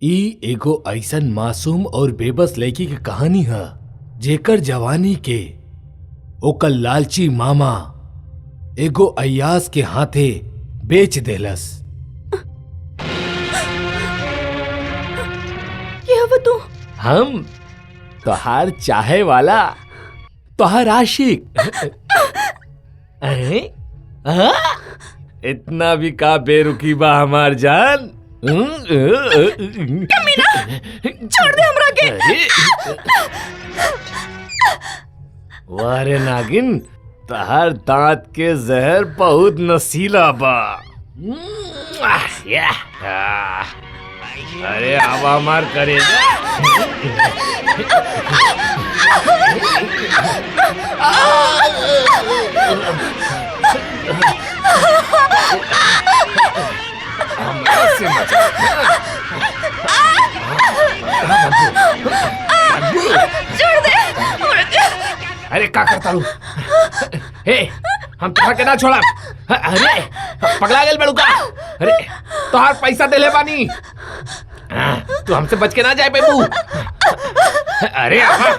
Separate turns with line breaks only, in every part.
ई एगो ऐसन मासूम और बेबस लड़की की कहानी है जेकर जवानी के ओकर लालची मामा एगो अय्यास के हाथे बेच देलस।
क्या वो तू?
हम तोहार चाहे वाला, तोहार आशिक। इतना भी का बेरुखी बा हमार जान।
कमीना, छोड़ दे हमरा के।
वारे नागिन, तोहार दांत के जहर बहुत नशीला बा। अरे आवा मार करेगा।
छोड़ दे।
अरे क्या करता हूँ? हे, हम तुहरा के ना छोड़ा। अरे पगला गेल बड़ू का? अरे तोहार पैसा दे ले बानी, तू हमसे बच के ना जाए बेबू। अरे आहा।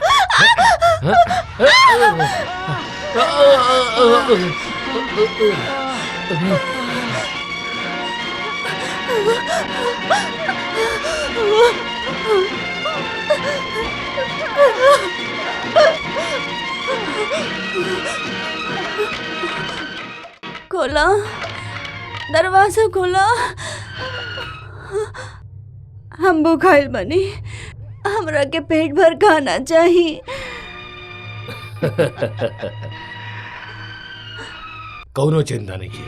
खोला, दरवाजा खोला। हम भूखाइल बनी, हमरा के पेट भर खाना चाहिए।
कौनो चिंता नहीं की।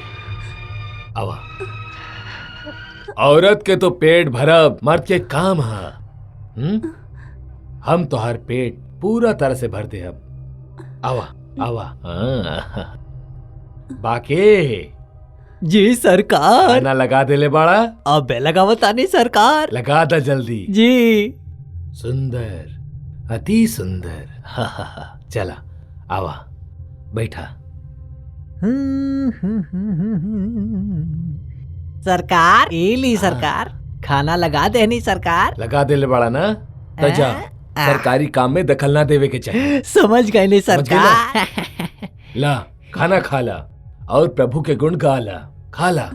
आवा, औरत के तो पेट भरब मर्द के काम है। हम तोहार पेट पूरा तरह से भर दे। अब आवा आवा। बाके
जी सरकार।
खाना लगा दे ले बाड़ा।
अब लगावता नहीं सरकार।
लगा दा जल्दी।
जी।
सुंदर, अति सुंदर। चला आवा, बैठा।
सरकार एली सरकार, खाना लगा दे नहीं सरकार।
लगा दे ले बाड़ा ना, तो जा सरकारी काम में दखल ना देवे के चाहिए।
समझ गए नहीं सरकार।
ला खाना खा ला और प्रभु के गुण गा ला। खा ला।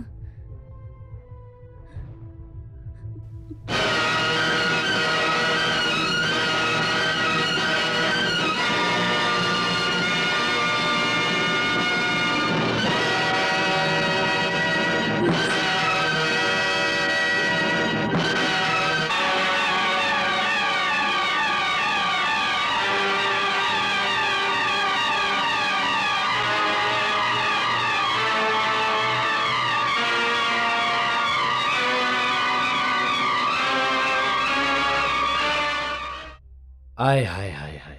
आय हाय हाय हाय,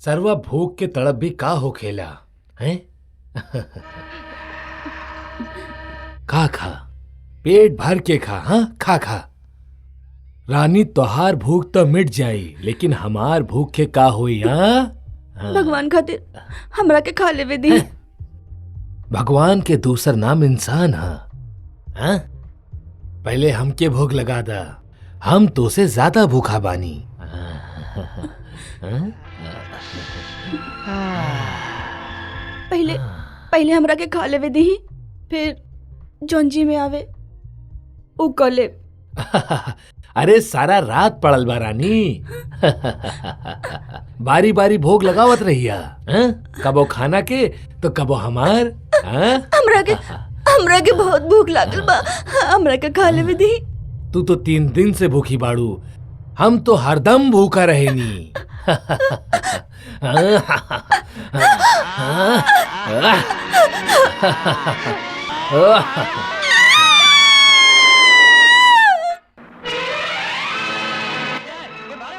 सर्वा भूख के तड़प भी का हो खेला है। खा खा, पेट भर के खा। हाँ खा खा। रानी तोहार भूख तो मिट जाई, लेकिन हमार भूख के का हुई? हाँ
भगवान खातिर हमरा के खा लेवे दी।
भगवान के दूसर नाम इंसान है। हाँ? पहले हमके भूख लगा दा, हम तो से ज्यादा भूखा बानी।
पहले हमरा के खा लेवे दी, फिर जोंजी में आवे उ कले।
अरे सारा रात पड़ल बा रानी। बारी बारी भोग लगावत रहिया। कबो खाना के तो कबो हमार।
हमरा के बहुत भूख लागल बा, हमरा के खा लेवे दी।
तू तो 3 दिन से भूखी बाड़ू, हम तो हरदम भूखा रहेनी।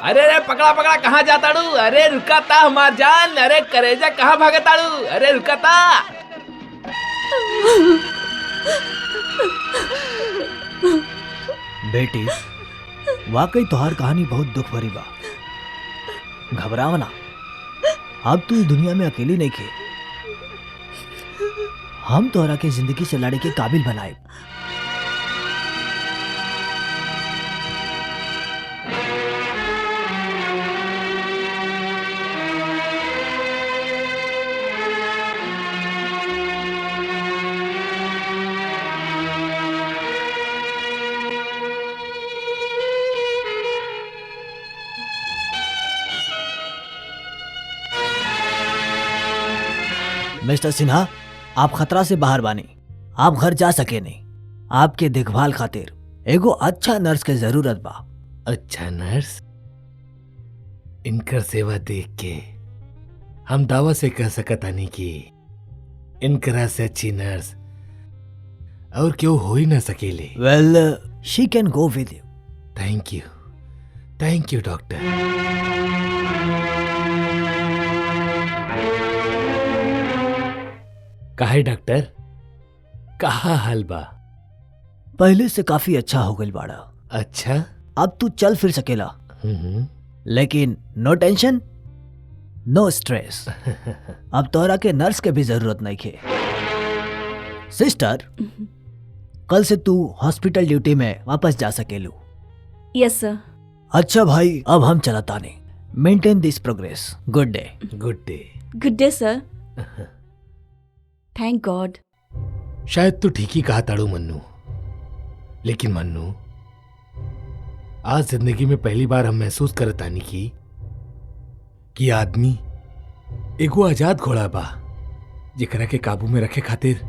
अरे रे पकड़ा पकड़ा, कहाँ जाता डू? अरे रुकाता हमार जान। अरे करेजा कहाँ भागता डू? अरे रुकाता।
बेटी वाकई तोहार कहानी बहुत दुख भरी बा। घबराव ना, अब तू इस दुनिया में अकेली नहीं खे। हम तोहरा के जिंदगी से लड़े के काबिल बनाए। मिस्टर सिन्हा, आप खतरा से बाहर बानी। आप घर जा सके नहीं। आपके देखभाल खातिर एगो अच्छा नर्स के जरूरत बा।
अच्छा नर्स? इनकर सेवा देख के हम दावा से कह सकतानी कि इनकरा से अच्छी नर्स और क्यों हो ही ना सकेले।
Well, she can go with you.
Thank you doctor. काहे डॉक्टर, कहा हाल बा?
पहले से काफी अच्छा हो गई बाड़ा।
अच्छा?
अब तू चल फिर सकेला। लेकिन नो टेंशन, नो स्ट्रेस। अब तोहरा के नर्स के भी जरूरत नहीं खे। सिस्टर, कल से तू हॉस्पिटल ड्यूटी में वापस जा सकेलू।
Yes sir.
अच्छा भाई, अब हम चलता नहीं। Maintain this progress. Good day.
Good day.
Good day sir. Thank God.
शायद तू ठीक ही कहा ताड़ू मन्नू, लेकिन मन्नू, आज जिंदगी में पहली बार हम महसूस करतानी कि आदमी एगो आजाद घोड़ा बा, जेकरा के काबू में रखे खातिर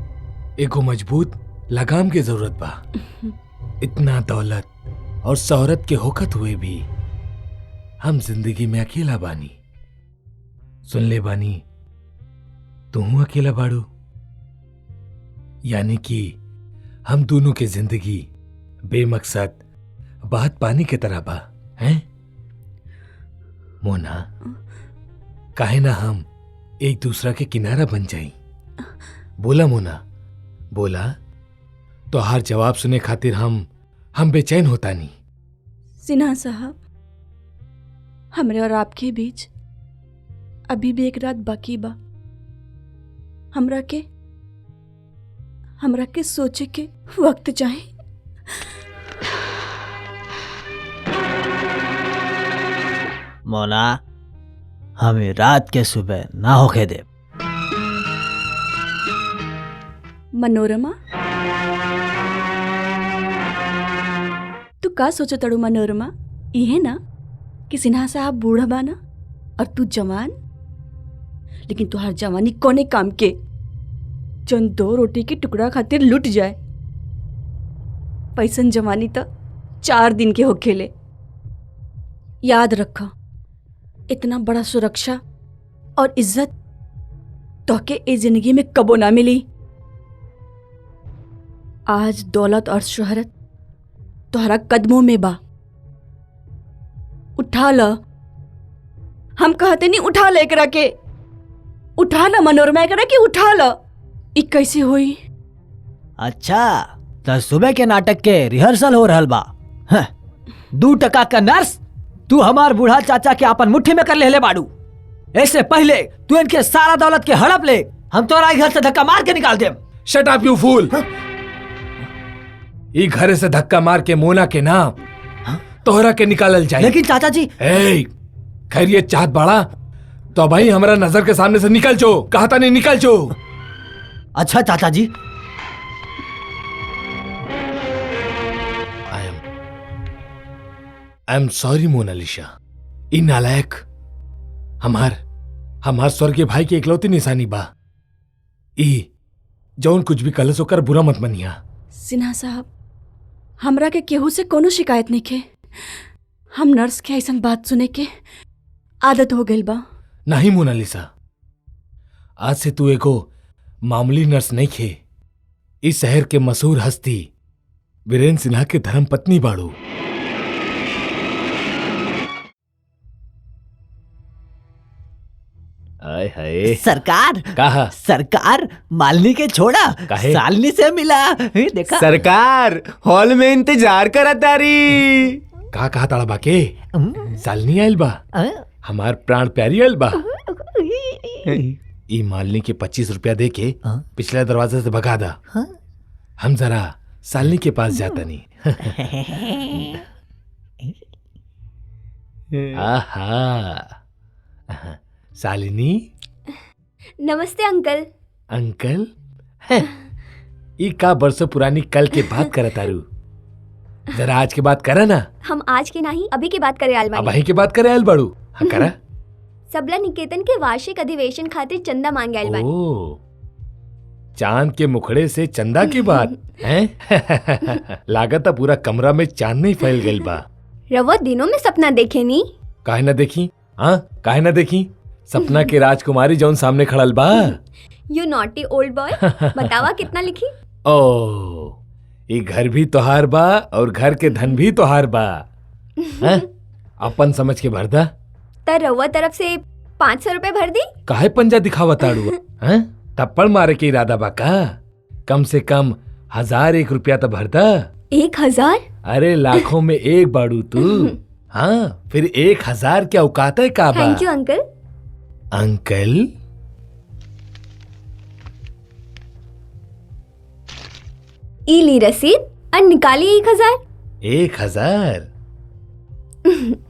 एगो मजबूत लगाम के जरूरत बा। इतना दौलत और शोहरत के होकत हुए भी हम जिंदगी में अकेला बानी। सुन ले बानी, तू अकेला बाड़ू, यानी कि हम दोनों की जिंदगी बेमकसद बहत पानी की तरह बा, हैं? मोना, काहे ना हम एक दूसरा के किनारा बन जाई? बोला मोना, बोला। तो हर जवाब सुने खातिर हम बेचैन होता नहीं।
सिन्हा साहब, हमरे और आपके बीच अभी भी एक रात बाकी बा। हमरा के सोचे के वक्त चाहे।
मोना, हमें रात के सुबह ना होके दे।
मनोरमा, तू का सोचो तड़ू मनोरमा? इहे ना कि सिन्हा साहब बूढ़ा बाना और तू जवान। लेकिन तुहार जवानी कोने काम के, जौन 2 रोटी के टुकड़ा खातिर लुट जाए। पैसन जवानी तो 4 दिन के होखेले। याद रखा, इतना बड़ा सुरक्षा और इज्जत तोहके ए जिंदगी में कबो ना मिली। आज दौलत और शोहरत तोहरा कदमों में बा। उठा ल, हम कहते नहीं, उठा ल एकरा के। उठा ल मनोरमा, एकरा के उठा ल। ई कैसे होई?
अच्छा, तो सुबह के नाटक के रिहर्सल हो रहल बा। 2 टका का नर्स तू हमार बूढ़ा चाचा के अपन मुट्ठी में कर ले बाड़ू। ऐसे पहले तू इनके सारा दौलत के हड़प ले, हम तोरा घर से धक्का मार के निकाल देम।
Shut up you fool. ई घर से धक्का मार के मोना के नाम तोहरा के निकालल जाए।
लेकिन चाचा जी,
खैरियत चाहत बड़ा तो भाई हमारा नजर के सामने से निकल जो। कहता नहीं निकल जो।
अच्छा चाचा जी।
I am sorry Monalisa. इन नालायक हमार स्वर्गीय भाई की इकलौती निशानी बा। ई जौन कुछ भी कलस होकर बुरा मत मनिया।
सिन्हा साहब, हमरा के केहू से कोनो शिकायत नहीं के। हम नर्स के ऐसा बात सुने के आदत हो गई बा।
नहीं मोनालिसा, आज से तू एगो मामूली नर्स नहीं खे। इस शहर के मशहूर हस्ती वीरेंद्र सिन्हा के धर्म पत्नी बाड़ू। आय हाय
सरकार,
कहा?
सरकार मालिनी के छोड़ा,
काहे?
सालनी से मिला। देखा
सरकार हॉल में इंतजार करा तारी।
कहा ताड़ा बाके? सालनी आयल बा, हमार प्राण प्यारी आयल बा। ई मालिनी के 25 रुपया दे के पिछले दरवाजे से भगा दा। हम जरा सालनी के पास जाता नहीं। आहा, सालिनी।
नमस्ते अंकल।
अंकल? ई का बरसों पुरानी कल के बात करत तारू। जरा आज के बात करा ना।
हम आज के नहीं, अभी की बात करे
अब अही के बात करे आयल बड़ू। हाँ करा।
सबला निकेतन के वार्षिक अधिवेशन खातिर चंदा मांगे आयल बानी।
ओ, चांद के मुखड़े से चंदा की बात है। लागत पूरा कमरा में चांद नहीं फैल गई बा।
रवा दिनों में सपना देखे नी।
काहे ना देखी? हाँ काहे ना देखी? सपना के राजकुमारी जौन सामने खड़ल बा।
You naughty old boy. बतावा कितना लिखी?
ओ, ये घर भी तोहार बा और घर के धन भी तोहार बा। हैं? अपन समझ के भर दा।
त रवा तरफ से 500 रुपए भर दी।
काहे पंजा दिखावा ताड़ू? हैं? थप्पड़ मारे के इरादा बा का? कम से कम 1001 रुपया तो भर दा।
1000?
अरे लाखों में एक बाड़ू तू। हाँ फिर 1000 क्या औकात है का बा?
Thank you uncle.
अंकल?
ई ली रसीद और निकाली 1000।
1000?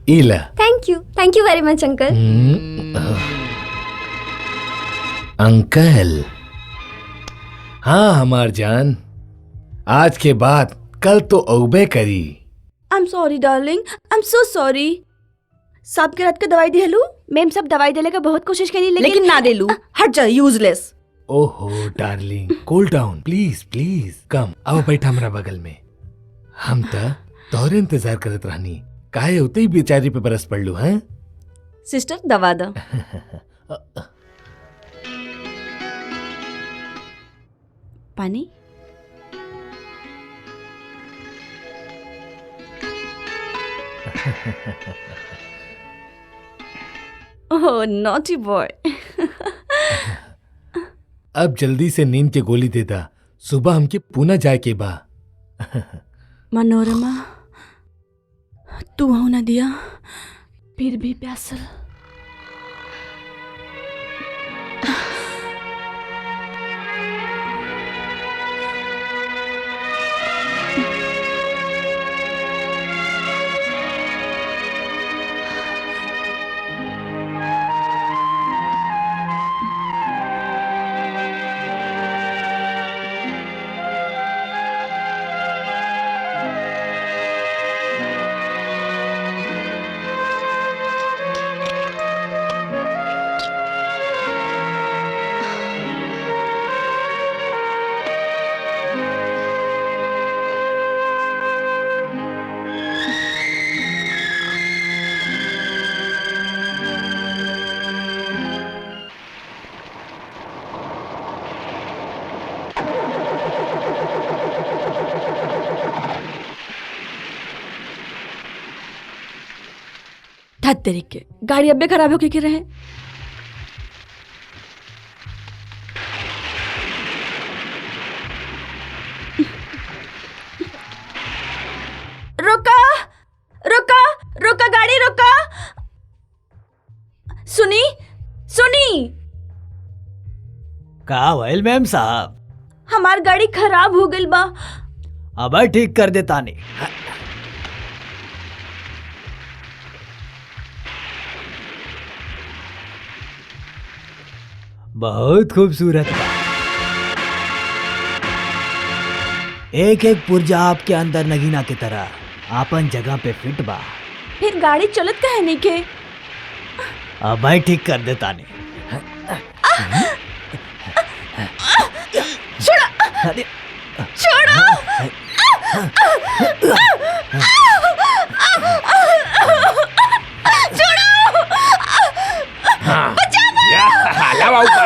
इला।
थैंक यू वेरी मच अंकल।
अंकल, हाँ हमार जान, आज के बाद कल तो औबे करी।
आई am sorry darling, I am so sorry. सब के रात के दवाई दिलू। मैम सब दवाई देले का बहुत कोशिश करी लेकिन ना दिलू। हट जा, यूजलेस।
ओहो darling, cool down please please. Come अब बैठा हमरा बगल में। हम तो तोहरे इंतजार करत रहनी। काहे होते ही बेचारी पे बरस पड़लू हैं?
सिस्टर दवा दो। पानी? ओह नॉटी बॉय।
अब जल्दी से नींद के गोली दे दा। सुबह हमके पूना जाए के बा।
मनोरमा, तू हो ना दिया फिर भी प्यासल। तरीके गाड़ी अब्बे खराब होके रहे। रोका रोका रोका, गाड़ी रोका। सुनी सुनी।
का भइल मैम साहब?
हमार गाड़ी खराब हो गई बा।
अब ठीक कर देता नहीं। बहुत खूबसूरत बा। एक एक पुर्जा आपके अंदर नगीना की तरह आपन जगह पे फिट बा।
फिर गाड़ी चलत काहे नहीं के?
अब ठीक कर देता नहीं।
छोड़ो छोड़ो।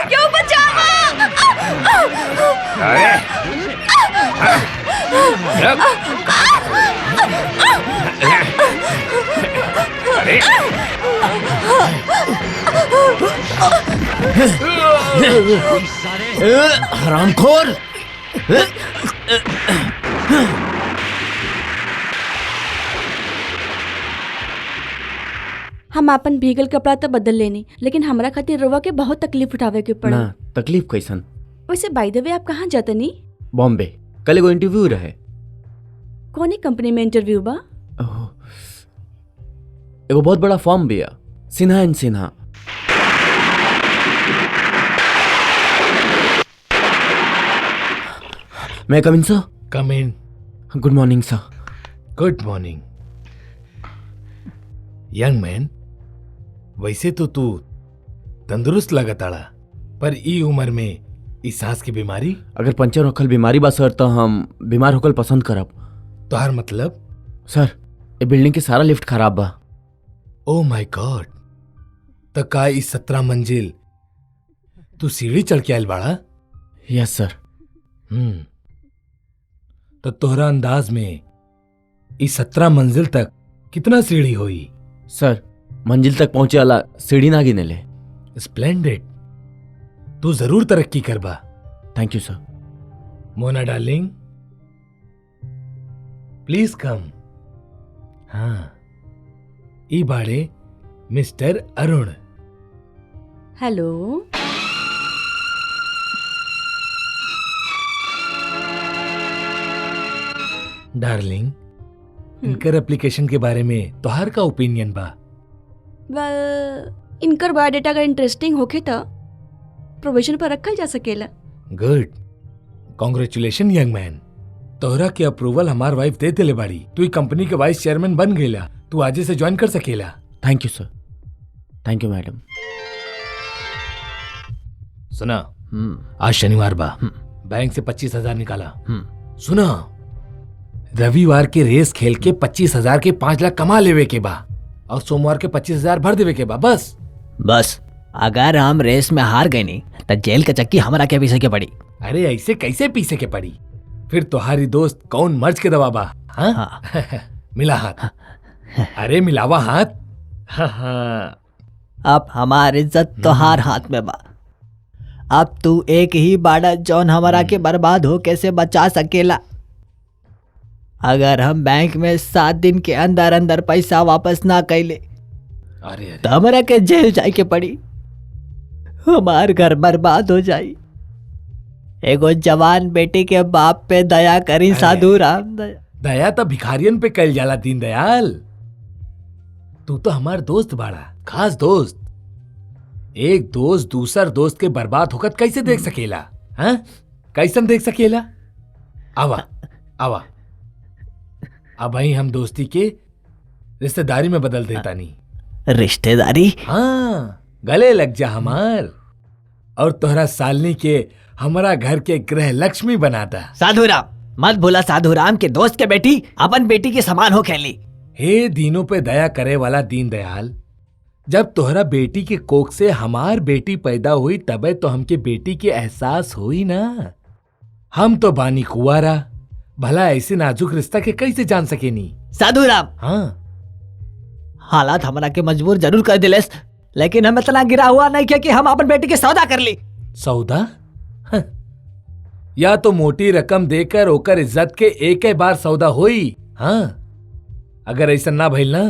क्यों बचावा?
अरे
हरामखोर।
हम अपन भीगल कपड़ा तो बदल लेनी, लेकिन हमरा खातिर रोवा के बहुत तकलीफ उठावे के पड़ी।
ना तकलीफ कैसन?
वैसे बाय द वे आप कहाँ जातनी?
बॉम्बे। कल एगो इंटरव्यू रहे।
कौन कंपनी में इंटरव्यू बा?
ओह, एगो बहुत बड़ा फॉर्म भी है, सिन्हा एंड सिन्हा। मैं come in sir?
Come in.
Good morning sir.
Good morning. Young man, वैसे तो तू तंदुरुस्त लगताड़ा, पर ई उम्र में इस सांस की बीमारी?
अगर पंचर होखल बीमारी बा सर तो हम बीमार होखल पसंद करब।
तोहार मतलब?
सर ये बिल्डिंग के सारा लिफ्ट खराब बा।
ओ माय गॉड, त का इस 17 मंजिल तू सीढ़ी चढ़ के आयल बाड़ा?
यस सर।
तो तोहरा अंदाज में इस 17 मंजिल तक कितना सीढ़ी हुई?
सर मंजिल तक पहुंचे वाला सीढ़ी ना गिनेले।
स्प्लेंडेड, तू जरूर तरक्की करबा।
Thank you sir.
Mona darling, please come. हाँ, ई बाड़े मिस्टर अरुण।
हेलो।
डार्लिंग, इनकर एप्लीकेशन के बारे में तोहार का ओपिनियन बा?
वेल, इनकर बायोडाटा अगर इंटरेस्टिंग होखे तो प्रोविजन पर रखल जा सकेला।
Good, congratulation young man. तोहरा के अप्रूवल हमार वाइफ दे देले बाड़ी। तू ई कंपनी के वाइस चेयरमैन बन गईला। तू आजे से ज्वाइन कर सकेला।
Thank you sir. Thank you madam.
सुना, आज शनिवार बा, बैंक से 25,000 निकाला। सुना, रविवार के रेस खेल के 25,000 के 5 लाख कमा लेवे के बा और सोमवार के 25,000 भर देवे के बा। बस
अगर हम रेस में हार गए नहीं तो जेल के चक्की हमारा क्या पीछे के पड़ी?
अरे ऐसे कैसे पीछे के पड़ी? फिर तुम्हारी दोस्त कौन मर्ज के दवा बा? हाँ? मिला हाथ। अरे मिलावा हाथ। हाँ।
अब हमारी इज्जत तो हार हाथ में बा। अब तू एक ही बाड़ा जौन हमारा के बर्बाद हो कैसे बचा सकेला। अगर हम बैंक में 7 दिन के अंदर अंदर पैसा वापस ना कैले
अरे
तो हमारा के जेल जाए के पड़ी। हमार घर बर्बाद हो जाई। एगो जवान बेटी के बाप पे दया करी साधु राम।
दया तो भिखारियन पे कल जाला दीनदयाल। तू तो हमार दोस्त बाड़ा, खास दोस्त। एक दोस्त दूसर दोस्त के बर्बाद होकर कैसे देख सकेला? हाँ, कैसन देख सकेला? आवा आवा, अब वही हम दोस्ती के रिश्तेदारी में बदल देता नहीं।
रिश्तेदारी?
हाँ, गले लग जा हमार और तोहरा सालनी के हमारा घर के गृह लक्ष्मी बनाता।
साधु राम मत भूला, साधु राम के दोस्त के बेटी अपन बेटी के समान हो खेली।
हे दीनों पे दया करे वाला दीनदयाल, जब तोहरा बेटी के कोख से हमार बेटी पैदा हुई तबे तो हमके बेटी के एहसास हुई ना। हम तो बानी कुंवारा, भला ऐसे नाजुक रिश्ता के कैसे जान सके नी?
साधु राम,
हाँ,
हालात हमारा के मजबूर जरूर कर दिलेस, लेकिन हम इतना गिरा हुआ नहीं किया कि हम अपन बेटी के सौदा कर ली।
सौदा? हाँ। या तो मोटी रकम देकर ओकर इज्जत के एक बार सौदा हुई। हाँ, अगर ऐसा ना भइल ना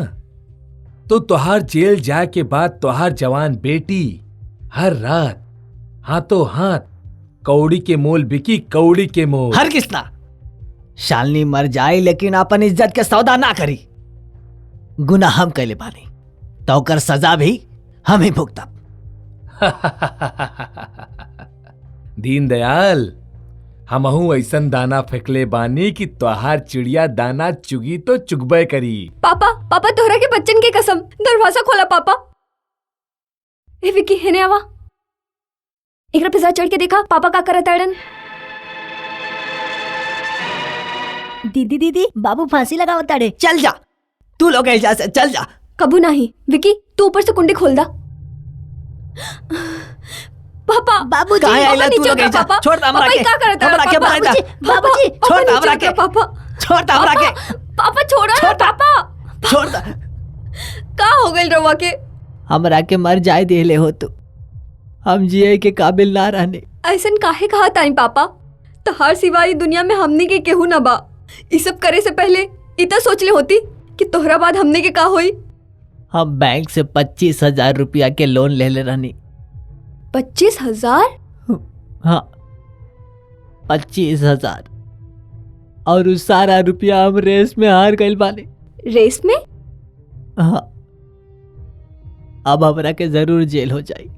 तो तोहार जेल जाए के बाद तोहार जवान बेटी हर रात हाथों हाथ कौड़ी के मोल बिकी। कौड़ी के मोल।
हर किसना शालनी मर जाए लेकिन अपन इज्जत के सौदा ना करी। गुनाह हम कैले बानी तो ओकर सजा भी हम ही भुगतब।
दीनदयाल, हमहू ऐसन दाना फेंकले बानी कि तोहार चिड़िया दाना चुगी तो चुगबे करी।
पापा पापा तोहरा के बच्चन के कसम, दरवाजा खोला पापा। ए विकी हेने आवा, एकरा पे चढ़ के देखा पापा का करत अड़न।
दीदी दीदी बाबू फांसी लगावत ताड़े। चल जा, तू लोग ऐसा से चल जा।
कबू नहीं विकी, तू ऊपर से कुंडी खोल दा। पापा
बाबूजी, कहाँ आइला तू लोग ऐसा? छोड़ दा हमरा के। हमरा के मार दा।
बाबूजी
छोड़ दा हमरा के।
पापा
छोड़ दा हमरा के।
पापा छोड़ा ना पापा।
छोड़ दा।
का हो गइल रवा के?
हमरा के मर जाए देले हो तू, हम जिए के काबिल ना रहने।
ऐसन काहे कहा ताई पापा? तहार सिवाय दुनिया में हमनी के केहू ना बा। ई सब करे से पहले इतना सोचले होती कि तोहरा बाद हमने के का होई।
हम बैंक से 25,000 रुपया के लोन ले ले रहनी।
25,000?
हाँ 25,000, और उस सारा रुपया हम रेस में हार गइल बानी।
रेस में?
हाँ, अब हमरा के जरूर जेल हो जाई।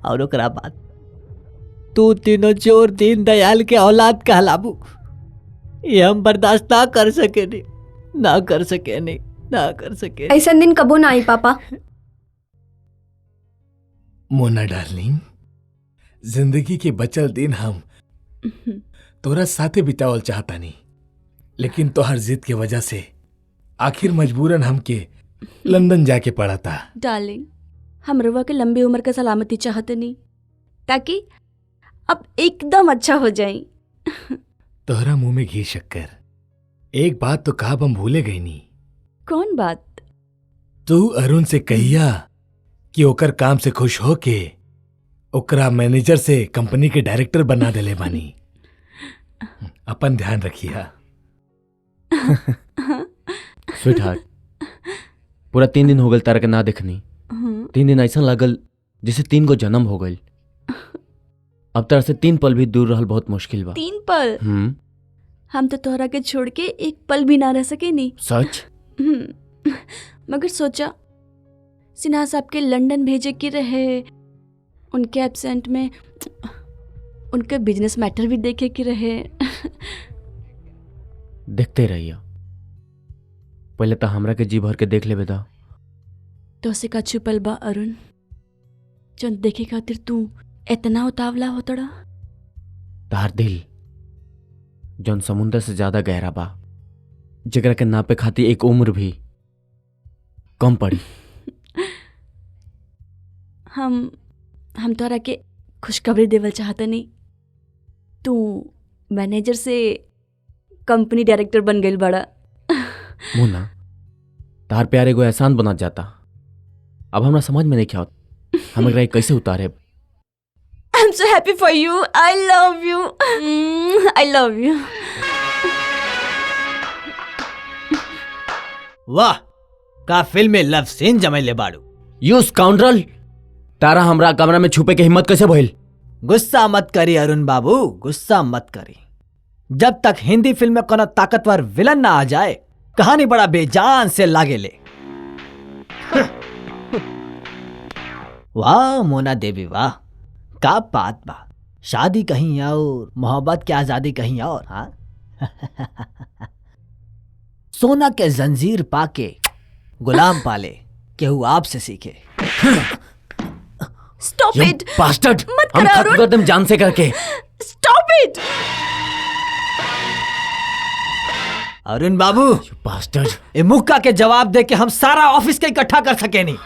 और ओकरा बाद तू तीनों चोर दीनदयाल के औलाद कहलाबू। ये हम बर्दाश्त ना कर सके नहीं, ना कर सके नहीं, ना कर सके।
ऐसा दिन कबो ना आई पापा।
मोना डार्लिंग, जिंदगी के बचल दिन हम तोरा साथे बितावल चाहता नहीं, लेकिन तोहर जिद के वजह से आखिर मजबूरन हमके लंदन जाके पड़ा था।
डार्लिंग, हम रवा के लंबी उम्र का सलामती चाहते नहीं, ताकि अब एकदम अच्छा हो जाए।
तोहरा मुंह में घी शक्कर। एक बात तो कहा हम भूले गई नहीं।
कौन बात?
तू अरुण से कहिया कि ओकर काम से खुश हो के ओकरा मैनेजर से कंपनी के डायरेक्टर बना देले बानी। अपन ध्यान रखिया।
स्वीट हार्ट, पूरा 3 दिन हो गल तारा के ना देखनी। 3 दिन ऐसा लागल जैसे 3 गो जन्म हो गई। अब तरह से 3 पल भी दूर रहल बहुत मुश्किल बा।
3 पल? हम तो तोहरा के छोड़ के एक पल भी ना रह सके नहीं।
सच?
मगर सोचा सिन्हा साहब के लंदन भेजे की रहे, उनके एब्सेंट में उनके बिजनेस मैटर भी देखे की रहे।
देखते रहिए, पहले तो हमरा के जी भर के देख लेबे दा।
तो से का छुपल बा अरुण, जो देखे खातिर तू इतना उतावला हो तड़ा?
तार दिल जौन समुंदर से ज्यादा गहरा बा, जगरा के नापे खातिर एक उम्र भी कम पड़ी।
हम तोरा के खुशखबरी देवल चाहता नहीं। तू मैनेजर से कंपनी डायरेक्टर बन गई बड़ा।
मुन्ना, तार प्यारे को एहसान बना जाता। अब हमरा समझ में नहीं क्या होता हम एकरा कैसे उतारे।
I'm so happy for you. I love you. I love you.
वाह, का फिल्म में लव सीन जमैले बाड़ू।
यू स्काउंड्रल, तारा हमरा कमरा में छुपे के हिम्मत कैसे भइल?
गुस्सा मत करी अरुण बाबू, गुस्सा मत करी। जब तक हिंदी फिल्म में कोनो ताकतवर विलन ना आ जाए, कहानी बड़ा बेजान से लागेले। वाह मोना देवी वाह, का बात बा। शादी कहीं और, मोहब्बत की आजादी कहीं और। हाँ सोना के जंजीर पाके गुलाम पाले, केहू आपसे सीखे।
Stop
You
it.
bastard!
मत
हम
कर
खत्म
अरुण।
कर देम जान से करके।
Stop it.
अरुण बाबू,
You bastard!
ए मुक्का के जवाब दे के हम सारा ऑफिस के इकट्ठा कर सके नहीं,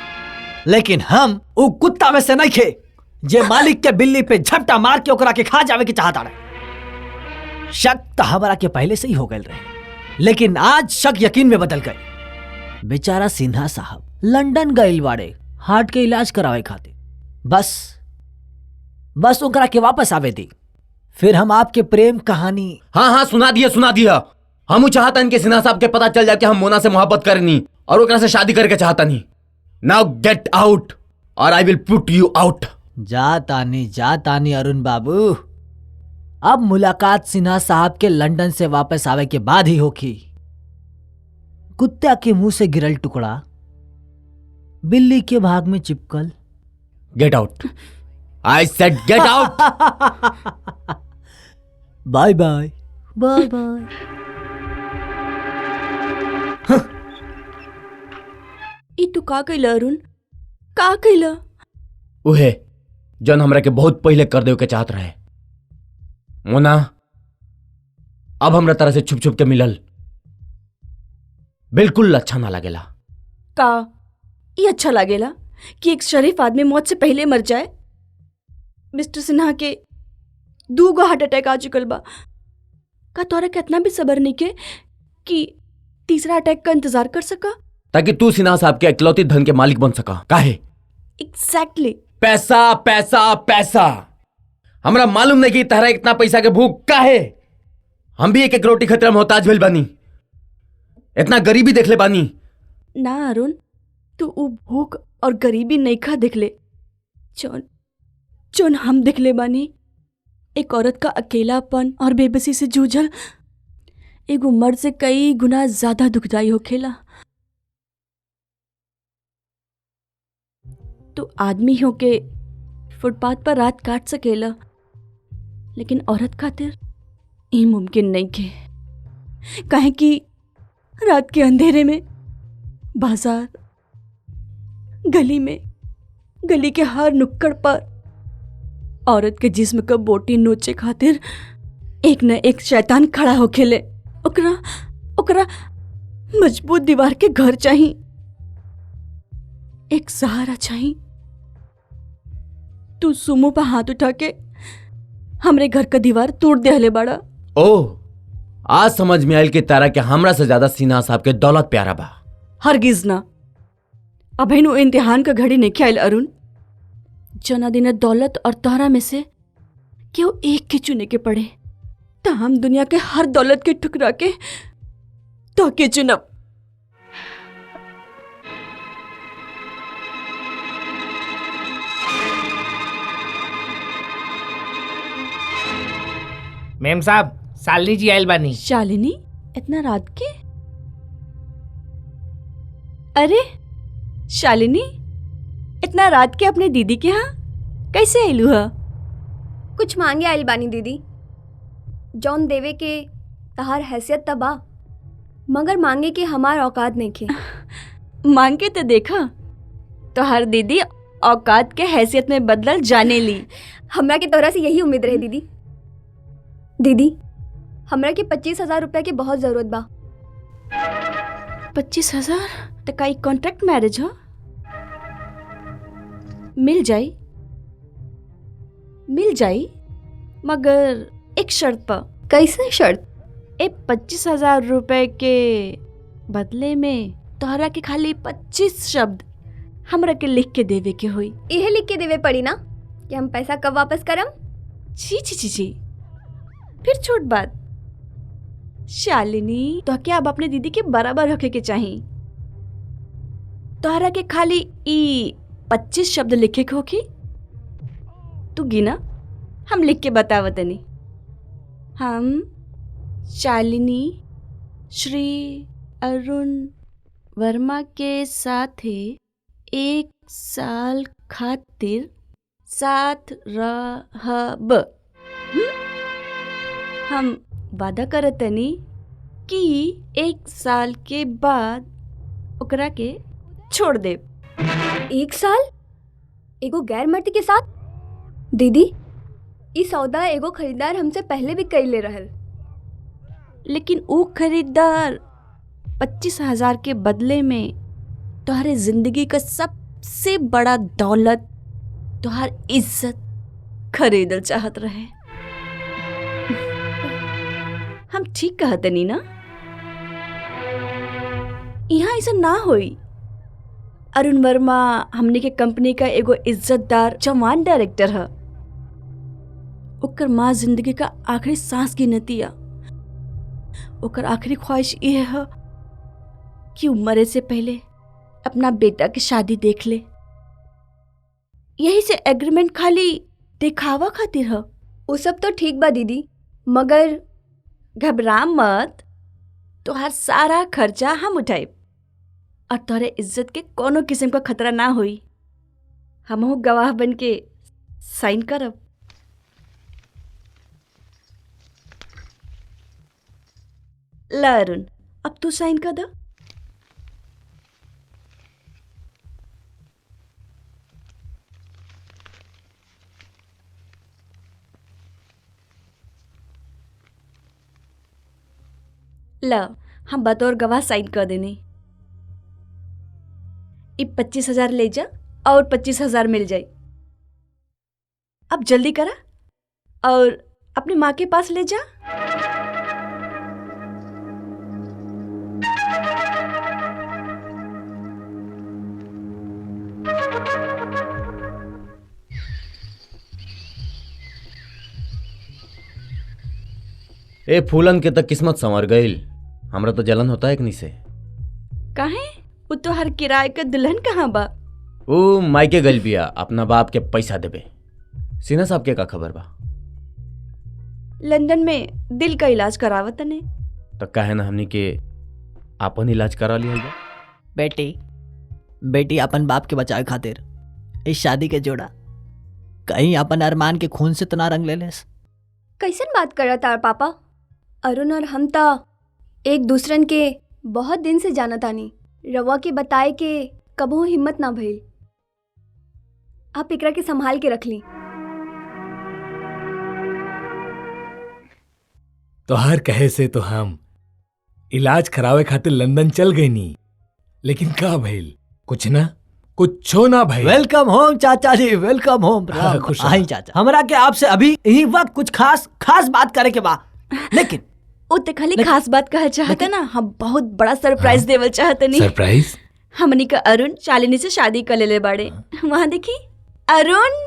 लेकिन हम वो कुत्ता में से नहीं खे जे मालिक के बिल्ली पे झपटा मार के ओकरा के खा जावे की चाहता रहे। शक तो हमारा के पहले से ही हो गए रहे, लेकिन आज शक यकीन में बदल गए। बेचारा सिन्हा साहब लंदन गए बाड़े हार्ट के इलाज करावे खातिर। बस ओकरा के वापस आवे दी, फिर हम आपके प्रेम कहानी।
हाँ सुना दिया। हम चाहता इनके सिन्हा साहब के पता चल जाए कि हम मोना से मोहब्बत करनी और ओकरा से शादी करके चाहता नहीं। नाउ गेट आउट और आई विल पुट यू आउट।
जातानी अरुण बाबू, अब मुलाकात सिन्हा साहब के लंदन से वापस आवे के बाद ही होगी। कुत्ता के मुंह से गिरल टुकड़ा बिल्ली के भाग में चिपकल।
Get out, I said get out.
Bye bye bye bye.
ई तू का कइला अरुण? का कइला?
उहे जौन हमरा के बहुत पहले कर देव के चाहत रहे। मोना, अब हमरा तरह से छुप छुप के मिलल बिल्कुल अच्छा ना लगेला।
का ये अच्छा लागेला कि एक शरीफ आदमी मौत से पहले मर जाए? मिस्टर सिन्हा के 2 गो हार्ट अटैक आ चुकल बा। का तोरा के इतना भी सब्र नहीं के कि तीसरा अटैक का इंतजार कर सका?
ताकि तू सिन्हा साहब के इकलौती धन के मालिक बन सका। काहे?
एग्जैक्टली।
पैसा पैसा पैसा। हमरा मालूम नहीं कि तहरा इतना पैसा के भूख काहे। हम भी एक एक रोटी खतरा मोहताज भेल बानी, इतना गरीबी देख ले बानी।
ना अरुण, तू उ भूख और गरीबी नहीं खा दिखले जोन हम दिखले बानी। एक औरत का अकेलापन और बेबसी से जूझल एगो मर्द से कई गुना ज्यादा दुखदाई होखेला। तो आदमी हो के फुटपाथ पर रात काट सकेला, लेकिन औरत खातिर ये मुमकिन नहीं के। काहे कि रात के अंधेरे में बाजार, गली के हर नुक्कड़ पर औरत के जिस्म का बोटी नोचे खातिर एक न एक शैतान खड़ा हो खेले। ओकरा ओकरा मजबूत दीवार के घर चाहिए, एक सहारा चाहिए। तू सुमो पर हाथ उठा के हमरे घर का दीवार तोड़ दे हले बड़ा।
ओह, आज समझ में आयल कि तारा के हमरा से ज्यादा सिन्हा साहब के दौलत प्यारा बा।
हरगिज ना। अभी नु इम्तिहान का घड़ी नहीं आयल अरुण। जना दिन दौलत और तोहरा में से क्यों एक के चुने के पड़े, तो हम दुनिया के हर दौलत के ठुकरा के तो के चुनब।
मेम साहब, शालिनी जी आयल बानी।
शालिनी इतना रात के? अरे शालिनी, इतना रात के अपने दीदी के यहाँ कैसे आयलू है?
कुछ मांगे आइल बानी दीदी। जौन देवे के तहार हैसियत तबा, मगर मांगे के हमार औकात नहीं खे।
मांग के तो देखा, तो हर दीदी औकात के हैसियत में बदलल जाने ली।
हमरा के तोरा से यही उम्मीद रहे दीदी। दीदी, हमरा के 25,000 रुपया की बहुत जरूरत बा।
25,000? तो का कॉन्ट्रैक्ट मैरिज हो? मिल जाई मगर एक शर्त पर।
कैसे शर्त?
25,000 रुपए के बदले में तोहरा के खाली 25 शब्द हमरा के लिख के देवे के होई।
यह लिख के देवे पड़ी ना कि हम पैसा कब वापस करम?
छी, फिर छोट बात। शालिनी, तो क्या अब अपने दीदी के बराबर रखे के चाहिए। तोहरा के खाली 25 शब्द लिखे के होखी। तू गिना, हम लिख के बतावतनी। हम शालिनी श्री अरुण वर्मा के साथे 1 साल खातिर साथ रहब। हम वादा करतनी कि 1 साल के बाद ओकरा के छोड़ दे।
1 साल एगो गैर मर्द के साथ? दीदी, ई सौदा एगो खरीदार हमसे पहले भी कइले रहल।
लेकिन वो खरीदार 25,000 के बदले में तुम्हारे जिंदगी का सबसे बड़ा दौलत, तुम्हार इज्जत खरीदल चाहत रहे। हम ठीक कहते नहीं ना? यहाँ ऐसा ना होई। अरुण वर्मा हमने के कंपनी का एगो इज्जतदार जवान डायरेक्टर है। ओकर माँ जिंदगी का आखिरी सांस गिनतिया। ओकर आखिरी ख्वाहिश ये है कि मरे से पहले अपना बेटा की शादी देख ले। यही से एग्रीमेंट खाली दिखावा खातिर है।
वो सब तो ठीक बा दीदी, मगर
घबरा मत, तोहार सारा खर्चा हम उठाए और तोहरे इज्जत के कोनो किस्म का खतरा ना होई। हमहू गवाह बन के साइन करब। ला अरुण, अब तू साइन कर दो। ला, हम बतौर गवाह साइन कर देने। ये 25,000 ले जा और 25,000 मिल जाए। अब जल्दी करा और अपनी माँ के पास ले जा।
ए फूलन के तक किस्मत संवर गईल। हमरा तो जलन होता है एक नी से।
काहे? वो तो हर किराए का दुल्हन कहाँ बा?
ओ मायके गल बिया अपना बाप के पैसा देबे। सिन्हा साहब के का खबर बा?
लंदन में दिल का इलाज करावत ने।
तो काहे ना हमनी के आपन इलाज करा लिया बा।
बेटी अपन बाप के बचाए खातिर इस शादी के जोड़ा कहीं अपन अरमान के खून से तो ना रंग ले लेस।
कैसन बात करत तार पापा? अरुण और हम ता एक दूसरन के बहुत दिन से जानत आनी। रवा के बताए के कबहू हिम्मत ना भइल। आप एकरा के संभाल के रख ली।
तोहार कहे से तो हम इलाज करावे खातिर लंदन चल गई नी, लेकिन का भइल? कुछ ना कुछो ना भइल।
वेलकम होम चाचा जी, वेलकम होम।
हाँ, खुश रहो।
आई चाचा, हमरा के आपसे अभी यही वक्त कुछ खास खास बात करे के बा, लेकिन
ओ तो खाली खास बात कह चाहते ना, हम बहुत बड़ा सरप्राइज देवल चाहते नहीं।
सरप्राइज?
हमनी का अरुण शालिनी से शादी कर लेले बाड़े। वहाँ देखी अरुण।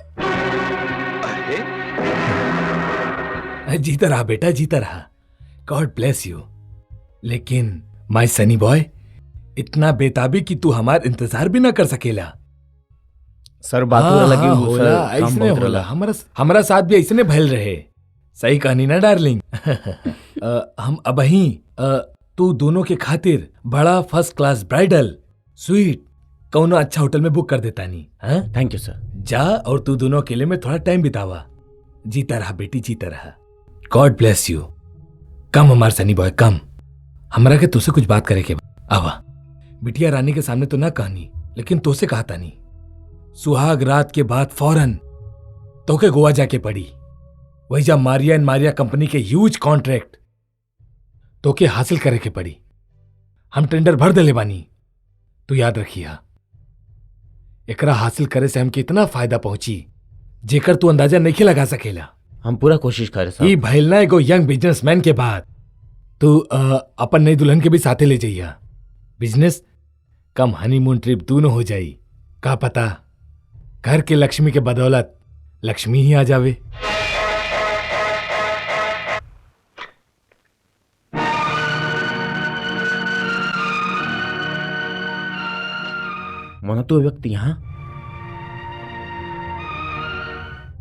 जीता रहा बेटा, जीता रहा। God bless you. लेकिन माय सनी बॉय, इतना बेताबी कि तू हमार इंतजार भी ना कर सकेला।
सर बात हो लगी
हाँ,
वो
होला,
सर काम
ऐसने
बहुत
होला।
रहला।
हमारा साथ भी ऐसने भइल रहे। सही कहानी ना डार्लिंग? हम अबही तू दोनों के खातिर बड़ा फर्स्ट क्लास ब्राइडल स्वीट कौनो अच्छा होटल में बुक कर देता नी। हाँ?
थैंक यू सर।
जा और तू दोनों अकेले में थोड़ा टाइम बितावा। जीता रहा बेटी, जीता रहा। God bless you. कम हमार सनी बॉय, कम। हमरा के तुझसे कुछ बात करे के बा। आवा। बिटिया रानी के सामने तो ना कहनी, लेकिन तोसे कहता नहीं। सुहाग रात के बाद फौरन तोके गोवा जाके पड़ी। वही जब मारिया एंड मारिया कंपनी के ह्यूज कॉन्ट्रैक्ट तोके हासिल करे के पड़ी। हम टेंडर भर देले बानी, तू याद रखिया। एकरा हासिल करे से हमके इतना फायदा पहुंची जेकर तू अंदाजा नहीं लगा सकेला।
हम पूरा कोशिश करे
ई
साहब।
भइल ना एगो यंग बिजनेसमैन के बाद तू अपन नई दुल्हन के भी साथे ले जाइया। बिजनेस कम हनीमून ट्रिप दोनों हो जाई। का पता घर के लक्ष्मी के बदौलत लक्ष्मी ही आ जावे।
मोना तू व्यक्ति यहाँ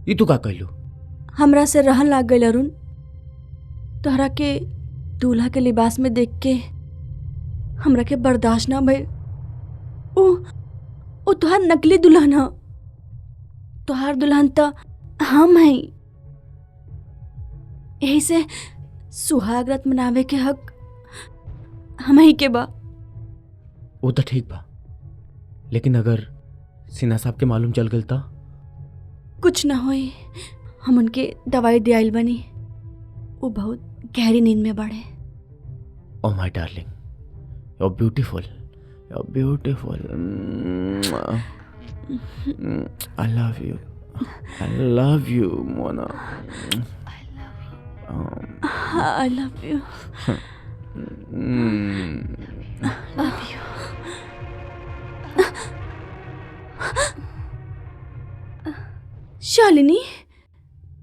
ई तू का कहलू?
हमरा से रहन लाग गइल अरुण। तोहरा के दूल्हा के लिबास में देख के हमरा के बर्दाश्त ना भइल। ओ तोहार नकली दुल्हन ह। तोहार दुल्हन तो हम हई। यही से सुहाग रात मनावे के हक हम ही के बा।
वो तो ठीक बा, लेकिन अगर सिन्हा साहब के मालूम चल गल तो?
कुछ ना होई। हम उनके दवाई दियाइल बनी। वो बहुत गहरी नींद में बाड़े।
Oh my darling, you're beautiful. You're beautiful. I love you. I love you, Mona.
I love you. Love you. Shalini,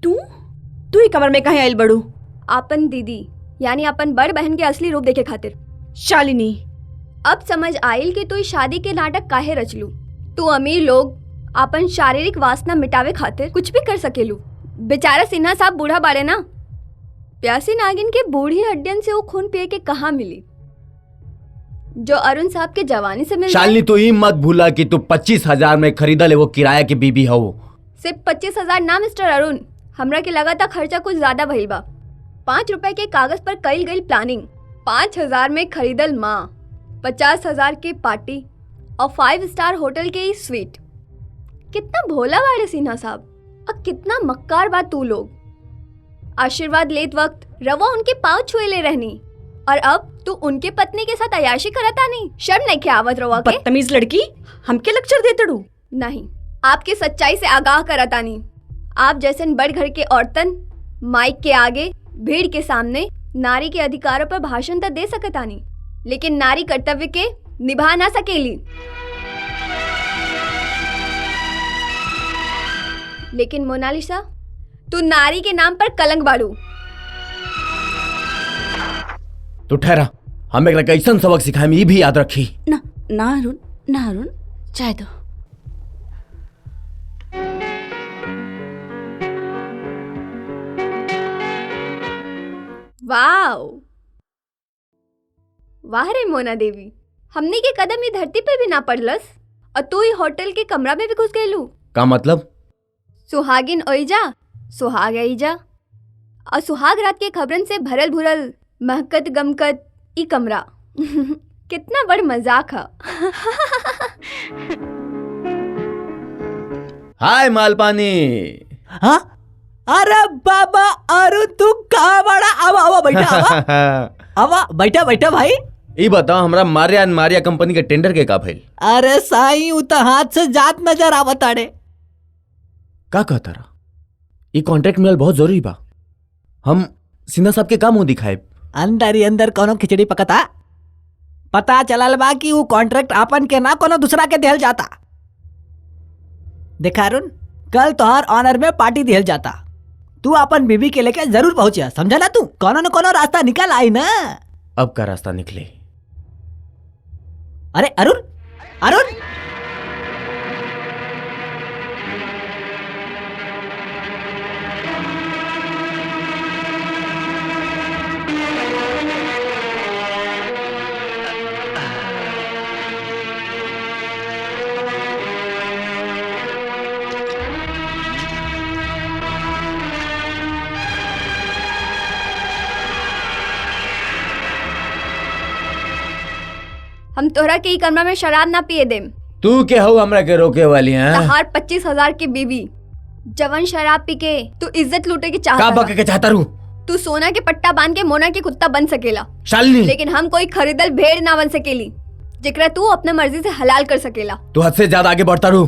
तू ही कमर में कहीं आइल बड़ू?
आपन दीदी यानी अपन बड़ बहन के असली रूप देखे खातिर।
शालिनी,
अब समझ आइल कि तू इस शादी के नाटक काहे रचलू। तू अमीर लोग अपन शारीरिक वासना मिटावे खातिर कुछ भी कर सकेलू। बेचारा सिन्हा साहब बूढ़ा बाड़े ना, प्यासी नागिन के बूढ़ी हड्डियन से वो खून पिए के कहाँ मिली जो अरुण साहब के जवानी से मिल जाए।
शालिनी तू ही मत भूला कि तू 25,000 में खरीदल वो किराया की बीबी हो।
सिर्फ 25,000 ना मिस्टर अरुण, हमरा के लगा था खर्चा कुछ ज्यादा भइल बा। 5 रुपए के कागज पर कईल गई प्लानिंग, 5,000 में खरीदल माँ, 50,000 के पार्टी और 5 स्टार होटल के ही स्वीट। कितना भोला बाड़े सिन्हा साहब और कितना मक्कार बा तू लोग। आशीर्वाद लेत वक्त रवा उनके पाँव छुए ले रहनी और अब तू उनके पत्नी के साथ अयाशी करता नहीं। शर्म नहीं के आवत रवा के?
बदतमीज लड़की, हमके लेक्चर देते डू?
नहीं, आपकी सच्चाई से आगाह करता नहीं। आप जैसे बड़ घर के औरतन माइक के आगे भीड़ के सामने नारी के अधिकारों पर भाषण तो दे सकता नहीं, लेकिन नारी कर्तव्य के निभा ना सकेली। लेकिन मोनालिसा, तू नारी के नाम पर कलंक बाड़ू।
तू ठहरा, हम एक कैसन सबक सिखाए ये भी याद रखी।
ना अरुण, चाय दो।
वाह रे मोना देवी, हमने के कदम ये धरती पे भी ना पड़लस और तू ही होटल के कमरा में भी घुस गईलू।
का मतलब?
सुहागिन ओइजा, सुहाग आइजा और सुहाग रात के खबरन से भरल भुरल महकत गमकत ई कमरा। कितना बड़ मजाक है।
हाय मालपानी।
हाँ अरे बाबा अरुण तू कहाँ बड़ा? आवा आवा बैठा आवा आवा बैठा बैठा भाई।
ई बताओ हमरा मारिया एंड मारिया कंपनी के टेंडर के का भइल?
अरे साई उ तो हाथ से जात नजर आवत आड़े।
का कहता रहा? ई कॉन्ट्रैक्ट मिलल बहुत जरूरी बा। हम सिन्हा साहब के का मुंह दिखाए?
अंदर ही अंदर कोनो खिचड़ी पकता। पता चलल बा कि वो कॉन्ट्रैक्ट आपन के ना कोनो दूसरा के दिहल जाता। देखा अरुण, कल तोहार ऑनर में पार्टी दिहल जाता। तू अपन बीवी के लेके जरूर पहुंचिया, समझा ना? तू कोनो न कोनो रास्ता निकल आई ना।
अब का रास्ता निकले?
अरे अरुण अरुण
हम तोहरा के ई कमरा में शराब ना पिए देम।
तू के हो हमरा के रोके वाली हैं?
तहार 25,000 की बीवी जवन शराब पी के तू इज्जत लूटे के
का
चाहता
बके के चाहता रू?
तू सोना के पट्टा बांध के मोना के कुत्ता बन सकेला,
शालिनी
लेकिन हम कोई खरीदल भेड़ ना बन सकेली जेकरा तू अपने मर्जी से हलाल कर सकेला।
तू हद से ज्यादा आगे बढ़ता रू।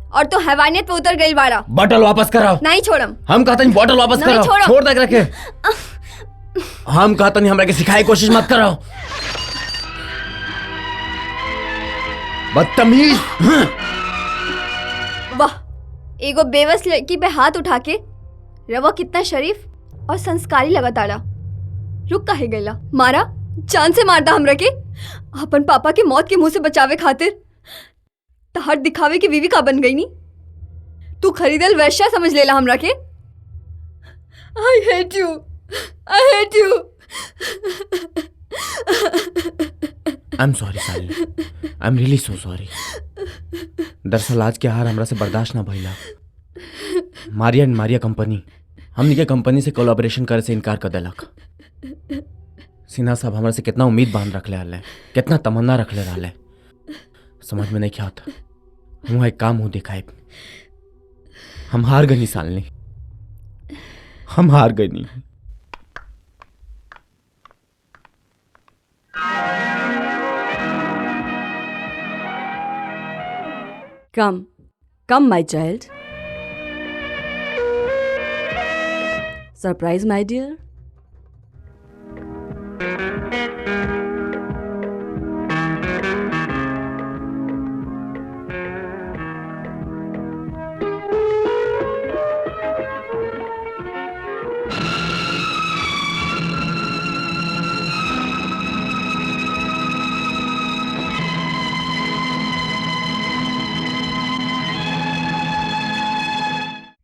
और तू हैवानियत पे उतर गई बाड़ा।
बॉटल वापस कराओ।
नहीं छोड़म।
हम कहते हैं बॉटल वापस
नहीं,
कराओ।
छोड़ो।
छोड़ दे रखे। हम कहते नहीं हमरा के सिखाई कोशिश मत करो। बदतमीज।
वाह, एगो बेवस लड़की पे हाथ उठा के रवा कितना शरीफ और संस्कारी लगा ताड़ा। रुक काहे गईला? मारा, जान से मारता हमरा के। अपन पापा के मौत के मुंह से बचावे खातिर तहार दिखावे की बीवी का बन गई नी। तू खरीदल वैश्या समझ लेला हमरा के। I hate you, I hate you.
I am sorry Shalini, I am really so sorry. दरअसल आज के हार हमरा से बर्दाश्त ना भइला। मारिया एंड मारिया कंपनी हमनी के कंपनी से कोलैबोरेशन करे से इनकार कर देलक। सिन्हा साहब हमरा से कितना उम्मीद बांध रखले रहले, कितना तमन्ना रखले रहले, समझ में नहीं क्या होता। हम एक काम हो दिखाए। हम हार गई शालिनी, हम हार गई।
Come, come, my child. Surprise, my dear.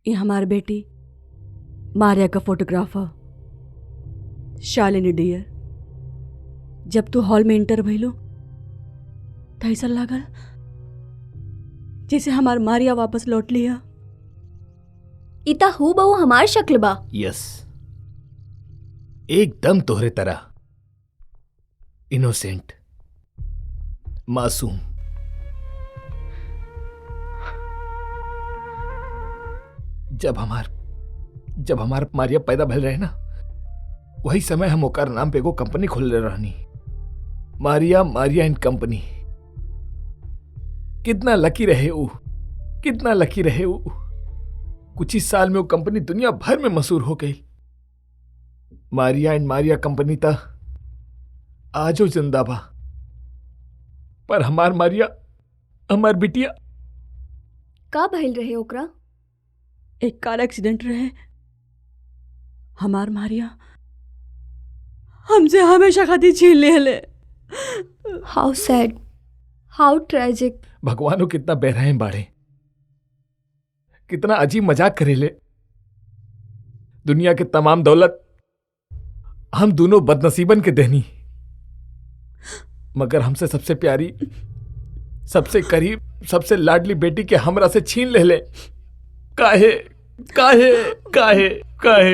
ये हमारी बेटी मारिया का फोटोग्राफर शालिनी डियर। जब तू हॉल में इंटर भइलो तो ऐसा लागल जैसे हमार मारिया वापस लौट लिया।
इता हु बहु हमार शक्ल बा।
यस, एकदम तोहरे तरह इनोसेंट, मासूम। जब हमार मारिया पैदा भल रहे ना, वही समय हम ओकर नाम पे एगो कंपनी खोलले रहनी, मारिया एंड कंपनी। कितना लकी रहे ऊ, कितना लकी रहे ऊ। कुछ ही साल में वो कंपनी दुनिया भर में मशहूर हो गई। मारिया एंड मारिया कंपनी ता आजो जिंदा बा, पर हमार मारिया, हमार बिटिया।
का भइल रहे ओकरा?
एक कार एक्सीडेंट रहे। हमार मारिया हमसे हमेशा खातिर छीन ले।
हाउ सैड, हाउ ट्रेजिक।
भगवानो कितना बेरहम बाड़े, कितना अजीब मजाक करेले। दुनिया के तमाम दौलत हम दोनों बदनसीबन के देनी, मगर हमसे सबसे प्यारी, सबसे करीब, सबसे लाडली बेटी के हमरा से छीन ले। काहे काहे काहे काहे?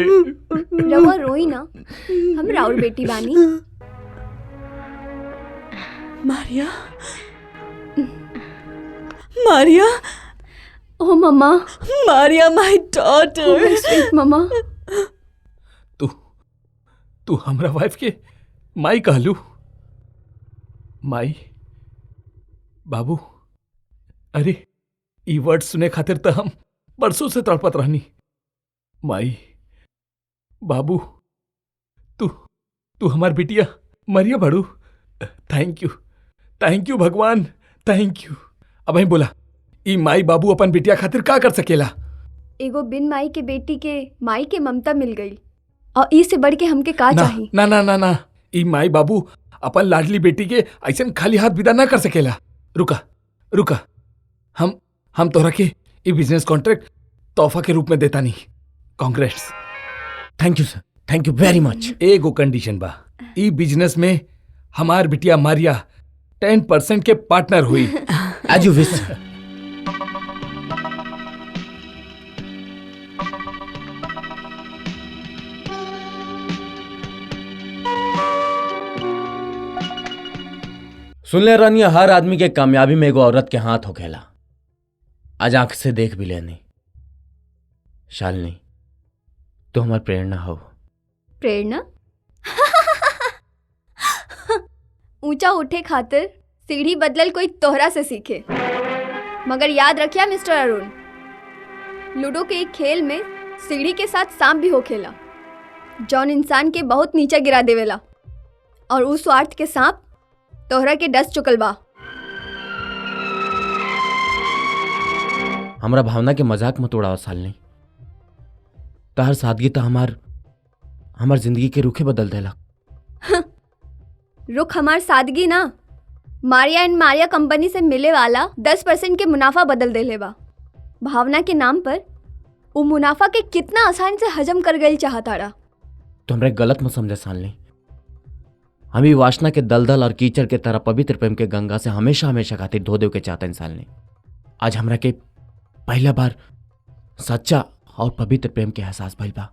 रवा रोई ना, हम राउर बेटी बानी।
मारिया, मारिया,
ओ मम्मा,
मारिया माय डॉटर।
Sweet mama.
तू हमरा वाइफ के माई कहलू? माई बाबू, अरे ई वर्ड सुने खातिर तो हम बरसों से तड़पत रहनी। माई बाबू, तू हमार बिटिया मरिया बड़ू। थैंक यू भगवान, थैंक यू। अब ही बोला, ई माई बाबू अपन बिटिया खातिर का कर सकेला?
एगो बिन माई के बेटी के माई के ममता मिल गई, और ई से बढ़ के हमके का चाही?
ना ना ना ना, ई माई बाबू अपन लाडली बेटी के ऐसन खाली हाथ विदा ना कर सकेला। रुका, हम तोहरा के ई बिजनेस कॉन्ट्रैक्ट तोहफा के रूप में देता नहीं। Congrats.
Thank you sir, thank you very मच।
एगो कंडीशन बा, ई बिजनेस में हमार बिटिया मारिया 10% के पार्टनर हुई।
एज यू विश। सुन ले रानी, हर आदमी के कामयाबी में एगो औरत के हाथ होखेला। आज आंख से देख भी लेनी। शालिनी, तू हमार प्रेरणा हो।
प्रेरणा? ऊंचा उठे खातिर सीढ़ी बदलल कोई तोहरा से सीखे। मगर याद रखिया मिस्टर अरुण, लूडो के एक खेल में सीढ़ी के साथ सांप भी होखेला, जौन इंसान के बहुत नीचे गिरा देवेला, और उस स्वार्थ के सांप तोहरा के डस चुकल बा।
हमरा भावना के मजाक मत उड़ाओ शालिनी। तहर सादगी तो हमार जिंदगी के रुखे बदल देला।
रुख हमार सादगी ना, मारिया एंड मारिया कंपनी से मिले वाला 10% के मुनाफा बदल देले बा। भावना के नाम पर वो मुनाफा के कितना आसानी से हजम कर गई चाहताड़ा।
तो हमरे गलत मत समझे शालिनी। हम ही वासना के दलदल और कीचड़ के तरह पवित्र प्रेम के गंगा से हमेशा हमेशा खातिर धो देव के चाहता इंसान ने। आज हमरा के पहला बार सच्चा और पवित्र प्रेम के एहसास भइल बा।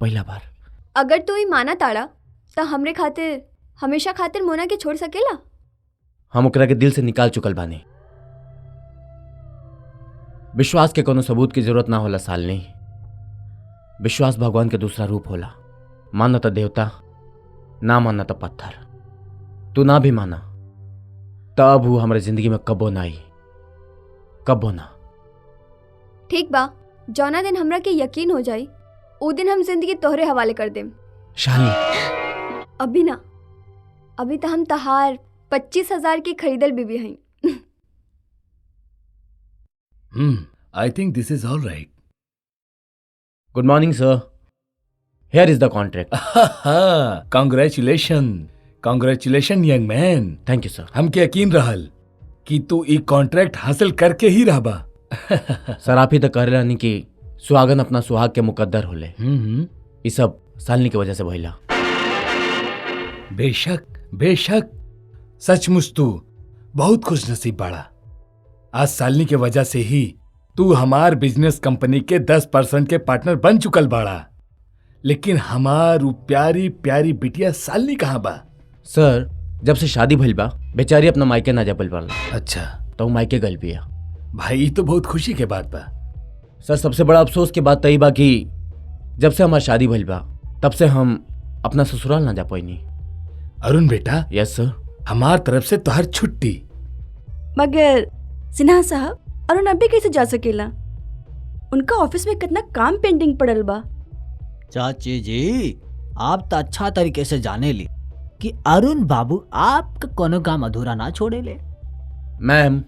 पहला बार।
अगर तू ही माना ताड़ा तो हमरे खातिर हमेशा खातिर मोना के छोड़ सकेला?
हम ओकरा के दिल से निकाल चुकल बानी। विश्वास के कोनो सबूत की जरूरत ना होला शालिनी। विश्वास भगवान के दूसरा रूप होला। माना तो देवता, ना माना तो पत्थर। तू ना भी माना तब वो हमारे जिंदगी में कबो ना आई, कबो ना।
ठीक बा, जौना दिन हमरा के यकीन हो जाई उ दिन हम जिंदगी तोहरे हवाले कर देम।
शालिनी,
अभी ना, अभी तो हम तहार 25,000 की खरीदल बीबी हई।
I think this is all right.
Good morning sir, here is the contract.
Congratulation young man.
Thank you sir.
हमके यकीन रहल कि तू ई कॉन्ट्रैक्ट हासिल करके ही रहबा।
सर आप ही तो कह रहे कि सुहागन अपना सुहाग के मुकद्दर होले। ये सब शालिनी की वजह से भइला।
बेशक बेशक, सचमुच तू बहुत खुश नसीब बाड़ा। आज शालिनी के वजह से ही तू हमार बिजनेस कंपनी के 10% के पार्टनर बन चुकल बाड़ा। लेकिन हमार उ प्यारी प्यारी बिटिया शालिनी कहाँ बा?
सर जब से शादी भइल बा बेचारी अपना मायके ना जा पाइल बाड़ा।
अच्छा,
तो मायके गल बिया।
भाई ये तो बहुत खुशी के बात बा।
सर सबसे बड़ा अफसोस की बात तही बा कि जब से हमार शादी भइल बा तब से हम अपना ससुराल ना जा पाइनी।
अरुण बेटा,
यस सर।
हमार तरफ से तोहर छुट्टी।
मगर सिन्हा साहब, अरुण अभी कैसे जा सकेला? उनका ऑफिस में कितना काम पेंडिंग पड़ल बा।
चाची जी, आप तो अच्छा तरीके से जाने ली कि अरुण बाबू आपका कोनो काम अधूरा ना छोड़े ले।
मैम,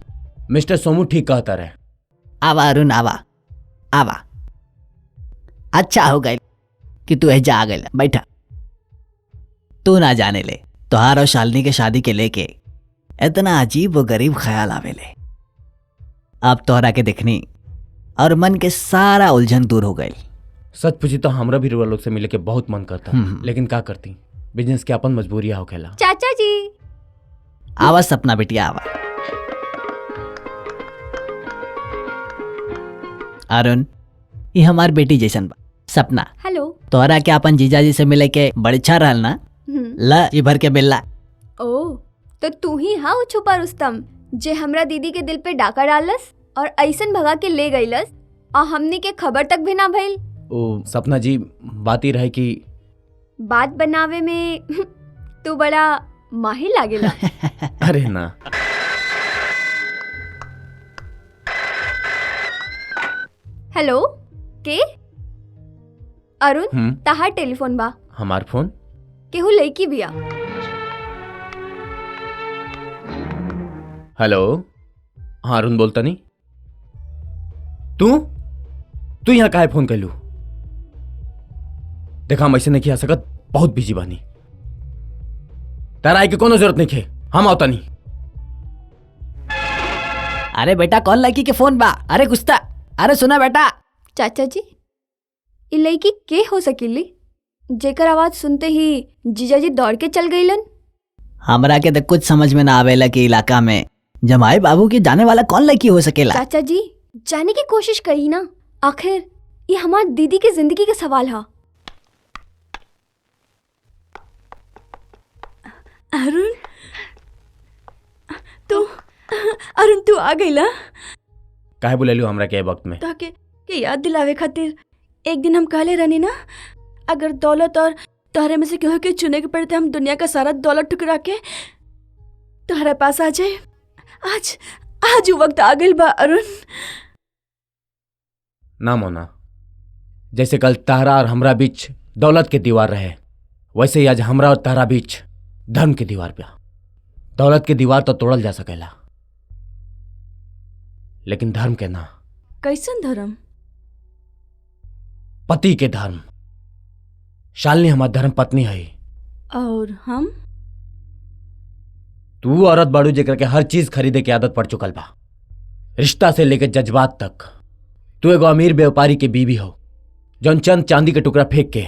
मिस्टर सोमू ठीक कहता रहे।
आवा अरुण, आवा आवा। अच्छा हो गई कि तू एजा आ गई। बैठा। तू ना जाने ले, तोहार और शालिनी के शादी के लेके इतना अजीब व गरीब ख्याल आवेले। अब तोहरा के देखनी और मन के सारा उलझन दूर हो गई।
सच पूछी तो हमरा भी रुआ लोग से मिले के बहुत मन करता, लेकिन क्या करती, बिजनेस के अपन मजबूरियां होखेला।
चाचा जी।
आवा सपना बिटिया, आवा। अरुण, ये हमार बेटी जैसन बा सपना।
हेलो।
तोहरा के अपन जीजाजी से मिले के बड़ी अच्छा रहल ना। ला जी भर के बिल्ला।
ओ, तो तू ही हाँ छुपा रुस्तम जे हमरा दीदी के दिल पे डाका डालस और ऐसन भगा के ले गईलस और हमनी के खबर तक भी ना भइल।
ओ सपना जी, बात ही रहे कि
बात बनावे में तू बड़ा माहिर लागेला।
अरे ना,
हेलो, के? अरुण, तहार टेलीफोन बा।
हमार फोन
केहू लड़की बिया।
हेलो, हाँ अरुण बोलता नहीं। तू यहाँ काहे फोन कैलू? देखा हम ऐसे नहीं किया सकत, बहुत बिजी बानी। तारा आई के कोनो जरूरत नहीं खे, हम आवता नहीं।
अरे बेटा कौन लड़की के फोन बा? अरे गुस्ता, अरे सुना बेटा।
चाचा जी, ई लड़की के हो सकीली जेकर आवाज सुनते ही जीजाजी दौड़ के चल गईलन?
हमरा के तो कुछ समझ में ना आवेला कि इलाका में जमाई बाबू की जाने वाला कौन लड़की हो सकेला।
चाचा जी, जाने की कोशिश करी ना, आखिर ये हमार दीदी की जिंदगी का सवाल है।
अरुण, तू आ गईला?
काहे बुलेलू हमरा के वक्त में?
ताके के याद दिलावे खातिर एक दिन हम कहले रहनी ना, अगर दौलत और तोहरे में से केहू के चुने के पड़ते हम दुनिया का सारा दौलत ठुकरा के तोहरे पास आ जाए। आज वो वक्त आ गइल बा अरुण।
ना मोना, जैसे कल तारा और हमरा बीच दौलत के दीवार रहे, वैसे ही आज हमरा और तारा बीच धर्म की दीवार पे। दौलत की दीवार तो तोड़ल जा सकेला, लेकिन धर्म के ना।
कैसन धर्म?
पति के धर्म। शालिनी हमार धर्म पत्नी है।
और हम?
तू औरत बाड़ू जेकर के हर चीज खरीदे के आदत पड़ चुकल बा, रिश्ता से लेके जज्बात तक। तू एगो अमीर व्यापारी के बीवी हो जौन चंद चांदी के टुकड़ा फेंक के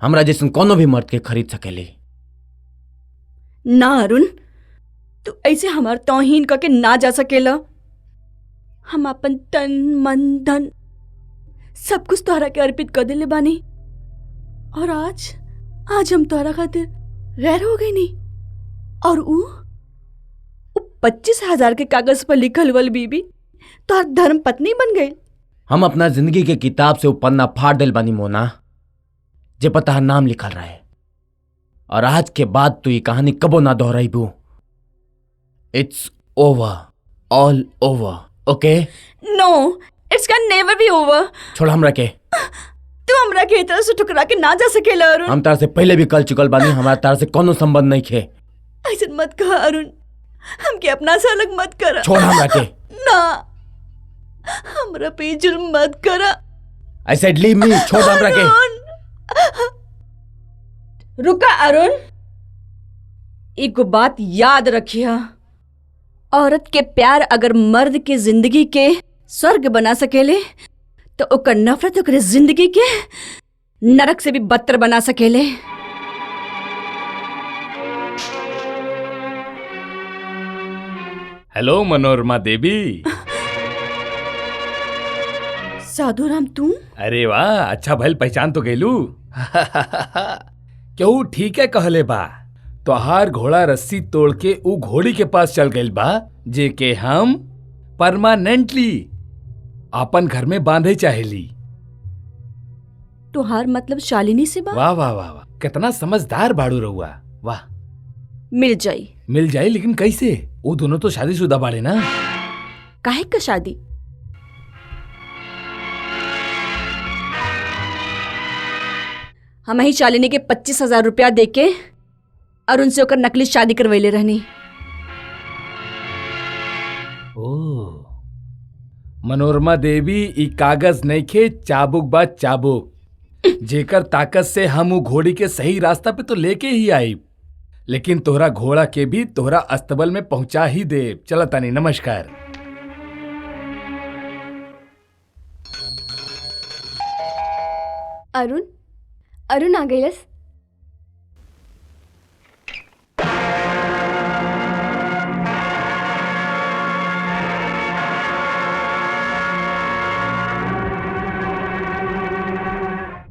हमरा जैसन कोनो भी मर्द के खरीद सकेली।
ना अरुण, तू ऐसे हमार तौहीन करके ना जा सकेला। हम अपन तन मन धन सब कुछ तोहरा के अर्पित कर दिले बानी, और आज हम तोहरा खातिर रैर हो गई नहीं। और ऊ 25,000 के कागज पर लिखल वाली बीबी तोहर धर्म पत्नी बन गई।
हम अपना जिंदगी के किताब से वो पन्ना फाड़ दिल बानी मोना, जे पता है नाम लिखल रहे। और आज के बाद तू ये कहानी कबो ना दोहराइबू। It's over, all over, okay?
No, it's can never be over.
छोड़ हमरा के।
तू हमरा के तरह से ठुकरा के ना जा सकेला अरुण।
हम तार से पहले भी कल चुकल बानी, हमारा तार से कोनो संबंध नहीं खे।
ऐसे मत कहा अरुण, हमके अपना से अलग मत करा।
छोड़ हमरा के।
ना, हमरा पे जुल्म मत करा।
I said leave me, छोड़ हमरा के।
रुका अरुण, एक बात याद रखिया, औरत के प्यार अगर मर्द के जिंदगी के स्वर्ग बना सकेले तो ओकर नफरत ओकर जिंदगी के नरक से भी बदतर बना सकेले।
हेलो मनोरमा देवी।
साधुराम तू?
अरे वाह, अच्छा भल पहचान तो गईलू। केहू ठीक है कहले बा, तोहार घोड़ा रस्सी तोड़ के ऊ घोड़ी के पास चल गइल बा जे के हम परमानेंटली अपन घर में बांधे चाहेली।
तुहार मतलब शालिनी से बा?
वाह वाह वाह वाह, कितना समझदार बाड़ू रहुआ। वाह,
मिल जाई,
लेकिन कैसे? वो दोनों तो शादीशुदा बाड़े ना।
काहे का शादी? हम ही शालिनी के 25,000 रुपया देके अरुण से ओकर नकली शादी करवैले रहनी।
ओ मनोरमा देवी, ई कागज नइखे, चाबुक बा चाबुक, जेकर ताकत से हम ऊ घोड़ी के सही रास्ता पे तो लेके ही आई, लेकिन तोहरा घोड़ा के भी तोहरा अस्तबल में पहुंचा ही दे। चला तानी, नमस्कार।
अरुण आ गईलस।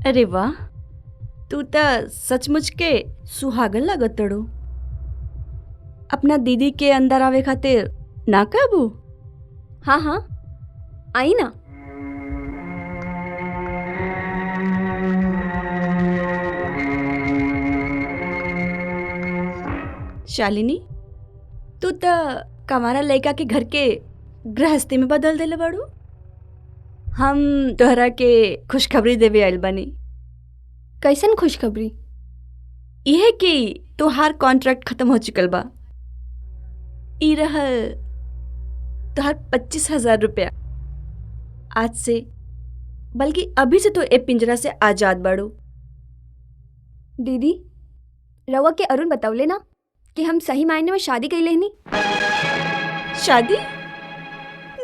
अरे वाह, तू तो सचमुच के सुहागन लागत तड़ो। अपना दीदी के अंदर आवे खातिर ना काबू?
हाँ हाँ, आई ना।
शालिनी, तू तो कमारा लड़का के घर के गृहस्थी में बदल देले बाड़ू। हम तोहरा के खुशखबरी देवे आइल बानी।
कैसन खुशखबरी?
यह कि तोहार कॉन्ट्रैक्ट खत्म हो चुकल बा। ई रहल तोहार 25,000 रुपया। आज से, बल्कि अभी से तो ए पिंजरा से आजाद बाड़ू।
दीदी, रवा के अरुण बतौले ना कि हम सही मायने में शादी कई लेनी।
शादी?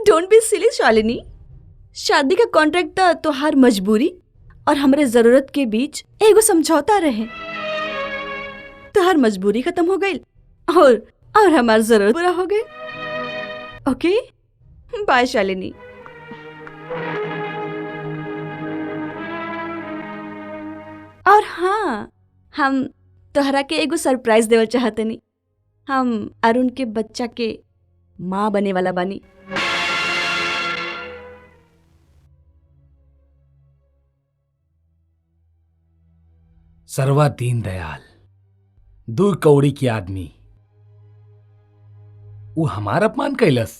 Don't be silly Shalini. शादी का कॉन्ट्रैक्ट था तोहार मजबूरी और हमरे जरूरत के बीच एगो समझौता रहे। तोहार मजबूरी खत्म हो गई और हमार जरूरत पूरा हो गई। ओके, बाय शालिनी। और हाँ, हम तोहरा के एगो सरप्राइज देवल चाहतनी। हम अरुण के बच्चा के माँ बने वाला बानी।
सर्वा दीन दयाल, दूर कौड़ी की आदमी, वो हमार अपमान कैलस,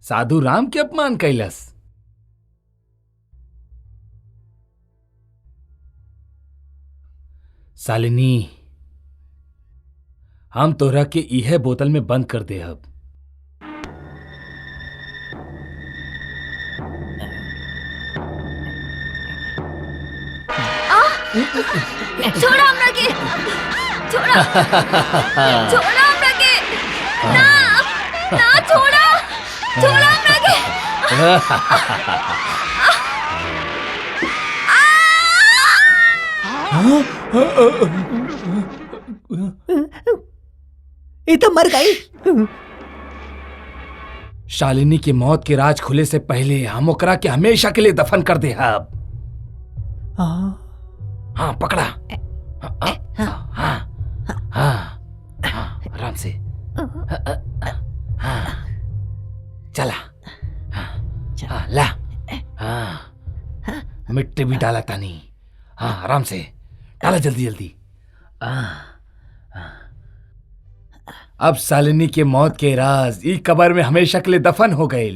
साधु राम के अपमान कैलस। शालिनी, हम तोहरा के इहे बोतल में बंद कर दे अब।
छोड़ा हमरा के, छोड़ा, छोड़ा हमरा के, ना, ना छोड़ा, छोड़ा हमरा के।
ये तो मर गई।
शालिनी की मौत के राज खुले से पहले हम ओकरा के हमेशा के लिए दफन कर दे अब। हाँ, पकड़ा। हाँ, आराम से। हाँ, चला। हाँ, ला। हाँ, मिट्टी भी डाला तानी। हाँ, आराम से डाला, जल्दी जल्दी। अब शालिनी के मौत के राज ई कब्र में हमेशा के लिए दफन हो गए।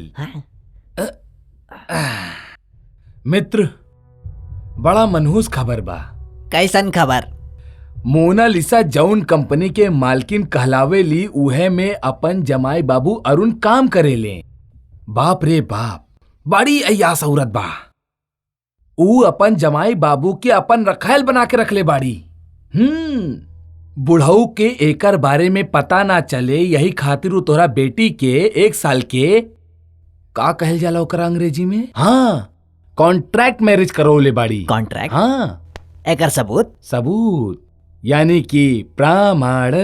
मित्र, बड़ा मनहूस खबर बा।
कैसन खबर?
मोनालिसा जौन कंपनी के मालकिन कहलावे ली, उहे में अपन जमाई बाबू अरुण काम करेले। बाप रे बाप, बड़ी अय्यास औरत बा। ऊ अपन जमाई बाबू के अपन रखायल बना के रखले बाड़ी। बुढ़ऊ के एकर बारे में पता ना चले, यही खातिर ऊ तोहरा बेटी के 1 साल के का कहल जाला ओकरा अंग्रेजी में? हाँ, कॉन्ट्रैक्ट मैरिज करौले बाड़ी।
कॉन्ट्रैक्ट?
हाँ।
एकर सबूत?
सबूत यानी कि प्रमाण।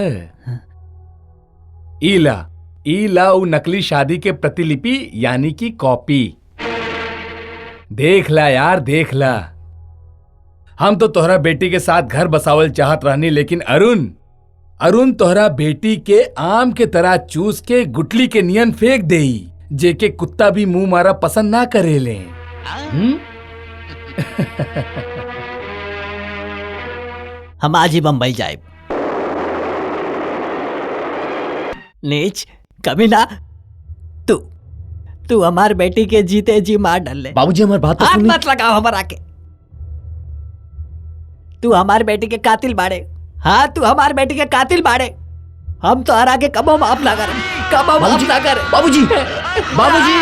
ईला ऊ नकली शादी के प्रतिलिपि यानी कि कॉपी। देख ला यार, देख ला। हम तो तोहरा बेटी के साथ घर बसावल चाहत रहनी, लेकिन अरुण तोहरा बेटी के आम के तरह चूस के गुटली के नियन फेंक देई, जेके कुत्ता भी मुंह मारा पसंद ना करेले।
हम आज ही बम्बई जाए। नीच कमीना, तू हमार बेटी के जीते जी मार डाल ले।
बाबूजी, हमारी बात तो
हाथ
सुनिए।
मत लगाओ हमारा के। तू हमार बेटी के कातिल बाड़े। हाँ, तू हमार बेटी के कातिल बाड़े। हम तो हरा के कबो माफ ना करे, कबो माफ ना करे।
बाबूजी, बाबूजी।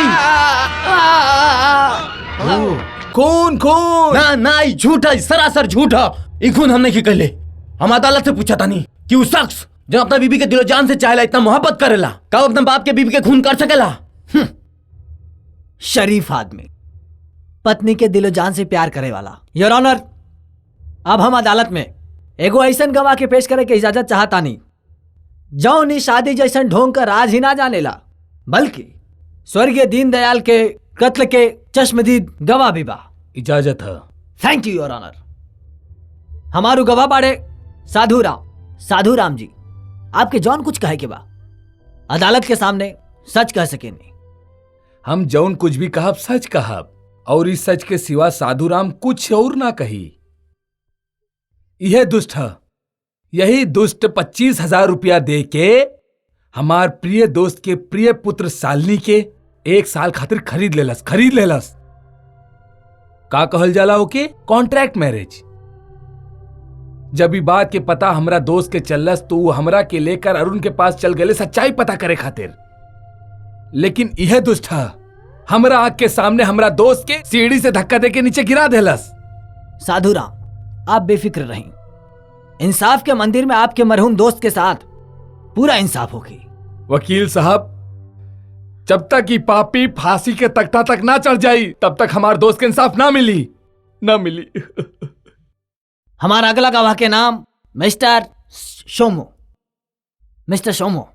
कौन?
ना ना, ई झूठा, सरासर झूठा। ई खून हमने की कहले। हम अदालत से पूछा था नहीं कि वो शख्स जो अपना बीबी के दिलो जान से चाहेला, इतना मोहब्बत करेला, का अपने बाप के बीबी के खून कर सकेला?
शरीफ आदमी, पत्नी के दिलो जान से प्यार करे वाला। योर ऑनर, अब हम अदालत में एगो ऐसन गवाह के पेश करे के इजाजत चाहता नहीं जौन ई शादी जैसन ढोंग का राज ही ना जानेला, बल्कि स्वर्गीय दीनदयाल के कत्ल के चश्मदीद गवाह भी बा।
इजाजत है।
Thank you your honour. हमारू गवाह बाड़े साधु राम जी। आपके जौन कुछ कहे के बा अदालत के सामने सच कह सके नहीं।
हम जौन कुछ भी कहब सच कहब और इस सच के सिवा साधुराम कुछ और ना कही। यह दुष्ट है, यही दुष्ट 25,000 रुपया दे के हमार प्रिय दोस्त के प्रिय पुत्र शालिनी के 1 साल खातिर खरीद लेलस। का कहल जाला ओके? Contract marriage. जब ई बात के पता हमरा दोस्त के चलस तो वो हमरा के लेकर अरुण के पास चल गए सच्चाई पता करे खातिर। लेकिन यह दुष्ट है, हमरा आंख के सामने हमरा दोस्त के सीढ़ी से धक्का देके नीचे गिरा देलस।
साधुराम, आप बेफिक्र रहें। इंसाफ के मंदिर में आपके मरहूम दोस्त के साथ पूरा इंसाफ होगी।
वकील साहब, जब तक ये पापी फांसी के तख्ता तक ना चढ़ जाई तब तक हमारे दोस्त के इंसाफ ना मिली।
हमारा अगला गवाह के नाम मिस्टर शोमो। मिस्टर शोमो,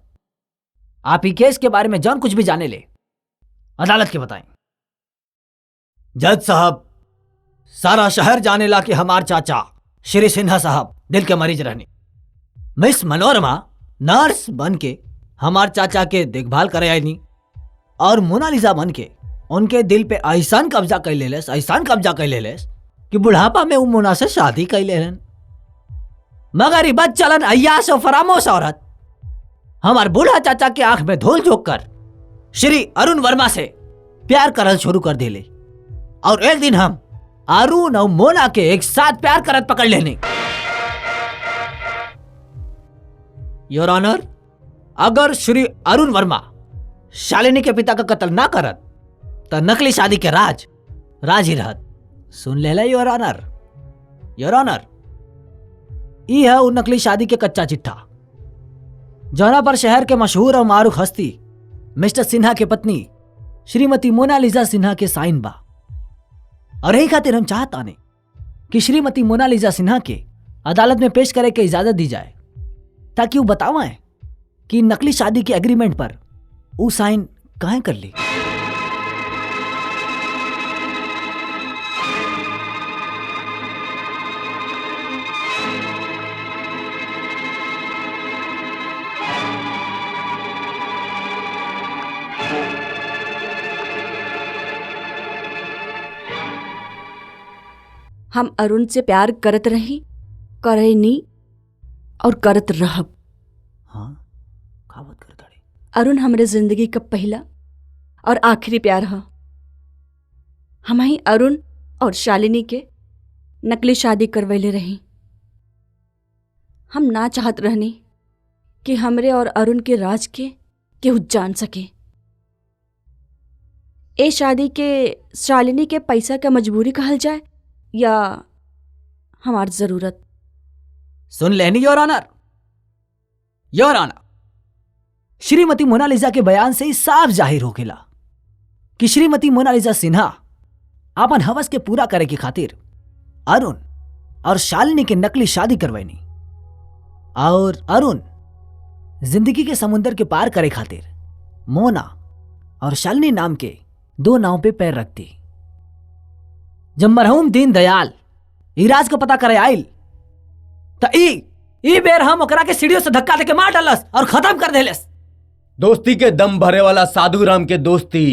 आप ही केस के बारे में जान कुछ भी जाने ले, अदालत के बताएं। जज साहब, सारा शहर जाने ला कि हमार चाचा श्री सिन्हा साहब दिल के मरीज रहने। मिस मनोरमा नर्स बन के हमार चाचा के देखभाल करे आईनी और मोनालिसा बन के उनके दिल पे ऐसा कब्जा कर लेलेस कि बुढ़ापा में वो मोना से शादी कर लेलन। मगर ई बद चलन अय्यास और फरामोश औरत हमार बूढ़ा चाचा के आंख में धूल झोंक कर श्री अरुण वर्मा से प्यार करल शुरू कर दिले और एक दिन हम अरुण और मोना के एक साथ प्यार करत पकड़ लेने। योर ऑनर, अगर श्री अरुण वर्मा शालिनी के पिता का कत्ल ना करत तो नकली शादी के राज ही रहत। सुन लेला योर ऑनर। योर ऑनर, ई है वो नकली शादी के कच्चा चिट्ठा जौना पर शहर के मशहूर और मारूफ हस्ती मिस्टर सिन्हा के पत्नी श्रीमती मोनालिसा सिन्हा के साइन बा। और यही खातिर हम चाहता नहीं कि श्रीमती मोनालिसा सिन्हा के अदालत में पेश करे के इजाजत दी जाए ताकि वो बतावाएं कि नकली शादी के एग्रीमेंट पर वो साइन काहे कर ली।
हम अरुण से प्यार करत रही, करैनी और करत रहब।
हाँ, खावत कर दाड़ी।
अरुण हमरे जिंदगी का पहला और आखिरी प्यार है। हम ही अरुण और शालिनी के नकली शादी करवैले रही। हम ना चाहत रहनी कि हमरे और अरुण के राज के केहू जान सके। ए शादी के शालिनी के पैसा का मजबूरी कहल जाए या हमार जरूरत।
सुन लेनी your honour. Your honour, Shrimati Monalisa के बयान से ही साफ जाहिर हो गेला कि श्रीमती मोनालिसा सिन्हा अपन हवस के पूरा करे के खातिर अरुण और शालिनी के नकली शादी करवैनी और अरुण जिंदगी के समुंदर के पार करे खातिर मोना और शालिनी नाम के 2 नाव पे पैर रखती। जब मरहूम दीनदयाल इराज को पता करे आइल तो ई बेर हम ओकरा के सीढ़ियों से धक्का देके मार डालस और खत्म कर देलस।
दोस्ती के दम भरे वाला साधुराम के दोस्ती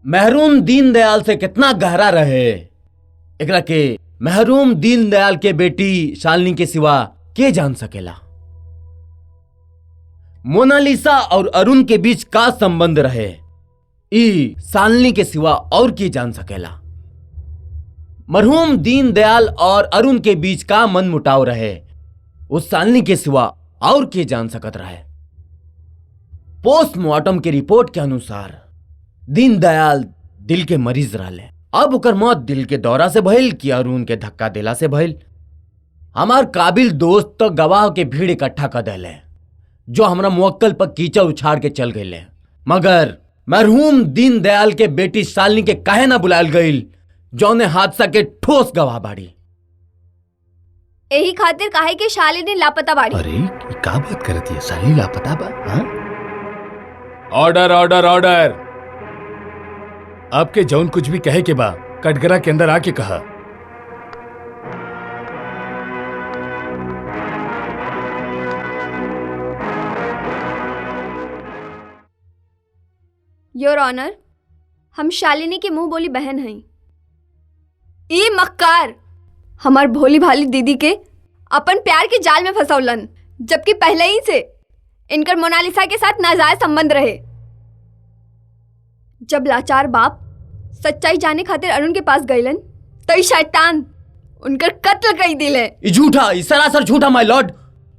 महरूम दीनदयाल से कितना गहरा रहे एकरा के महरूम दीनदयाल के बेटी शालिनी के सिवा के जान सकेला। मोनालिसा और अरुण के बीच का संबंध रहे ई शालिनी के सिवा और के जान सकेला। मरहूम दीनदयाल और अरुण के बीच का मन मुटाव रहे उस शालिनी के सिवा और के जान सकत रहे। पोस्टमार्टम के रिपोर्ट के अनुसार दीनदयाल दिल के मरीज रहले। अब ओकर मौत दिल के दौरा से भइल कि अरुण के धक्का देला से भइल। हमार काबिल दोस्त तो गवाह के भीड़ इकट्ठा कर देले जो हमरा मुवक्किल पर कीचड़ उछाड़ के चल गए। मगर मरहूम दीनदयाल के बेटी शालिनी के काहे ना बुलायल गईल जौने हादसा के ठोस गवाह बाड़ी।
यही खातिर काहे कि शालिनी लापता बाड़ी।
अरे का बात करती है? शालिनी लापता बा? हाँ?
Order order order. आपके जौन कुछ भी कहे के बा कटघरा के अंदर आके कहा।
योर ऑनर, हम शालिनी की मुंह बोली बहन हई। ई मक्कार हमार भोली भाली दीदी के अपन प्यार के जाल में फंसौलन, जबकि पहले ही से इनकर मोनालिसा के साथ नाजायज संबंध रहे। जब लाचार बाप सच्चाई जाने खातिर अरुण के पास गईलन तो ई शैतान उनकर कत्ल कई दिले।
ये झूठा, ये सरासर झूठा माय लॉर्ड।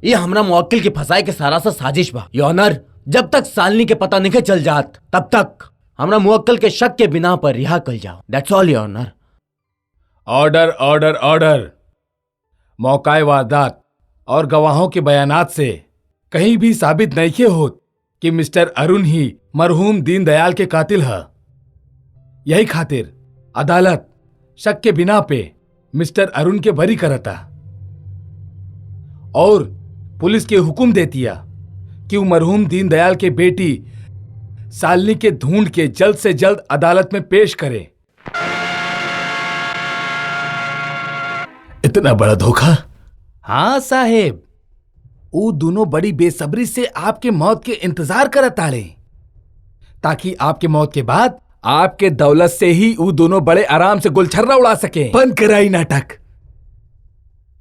ये हमरा मुवक्किल के फसाए के सरासर साजिश बा। योर ऑनर, जब तक शालिनी के पता नहीं चल जात तब तक हमरा मुवक्किल के शक के बिना पर रिहा कल जाओ। That's all your honour.
Order order order. मौकाए वारदात और गवाहों के बयानात से कहीं भी साबित नहीं होत कि मिस्टर अरुण ही मरहूम दीनदयाल के कातिल है। यही खातिर अदालत शक के बिना पे मिस्टर अरुण के बरी करता और पुलिस के हुक्म देतिया कि वो मरहूम दीनदयाल के बेटी शालिनी के ढूंढ के जल्द से जल्द अदालत में पेश करे। इतना बड़ा धोखा? हाँ साहेब, वो दोनों बड़ी बेसब्री से आपके मौत के इंतजार करत आड़े ताकि आपके मौत के बाद आपके दौलत से ही वो दोनों बड़े आराम से गुलछर्रा उड़ा सके। बंद कराई नाटक।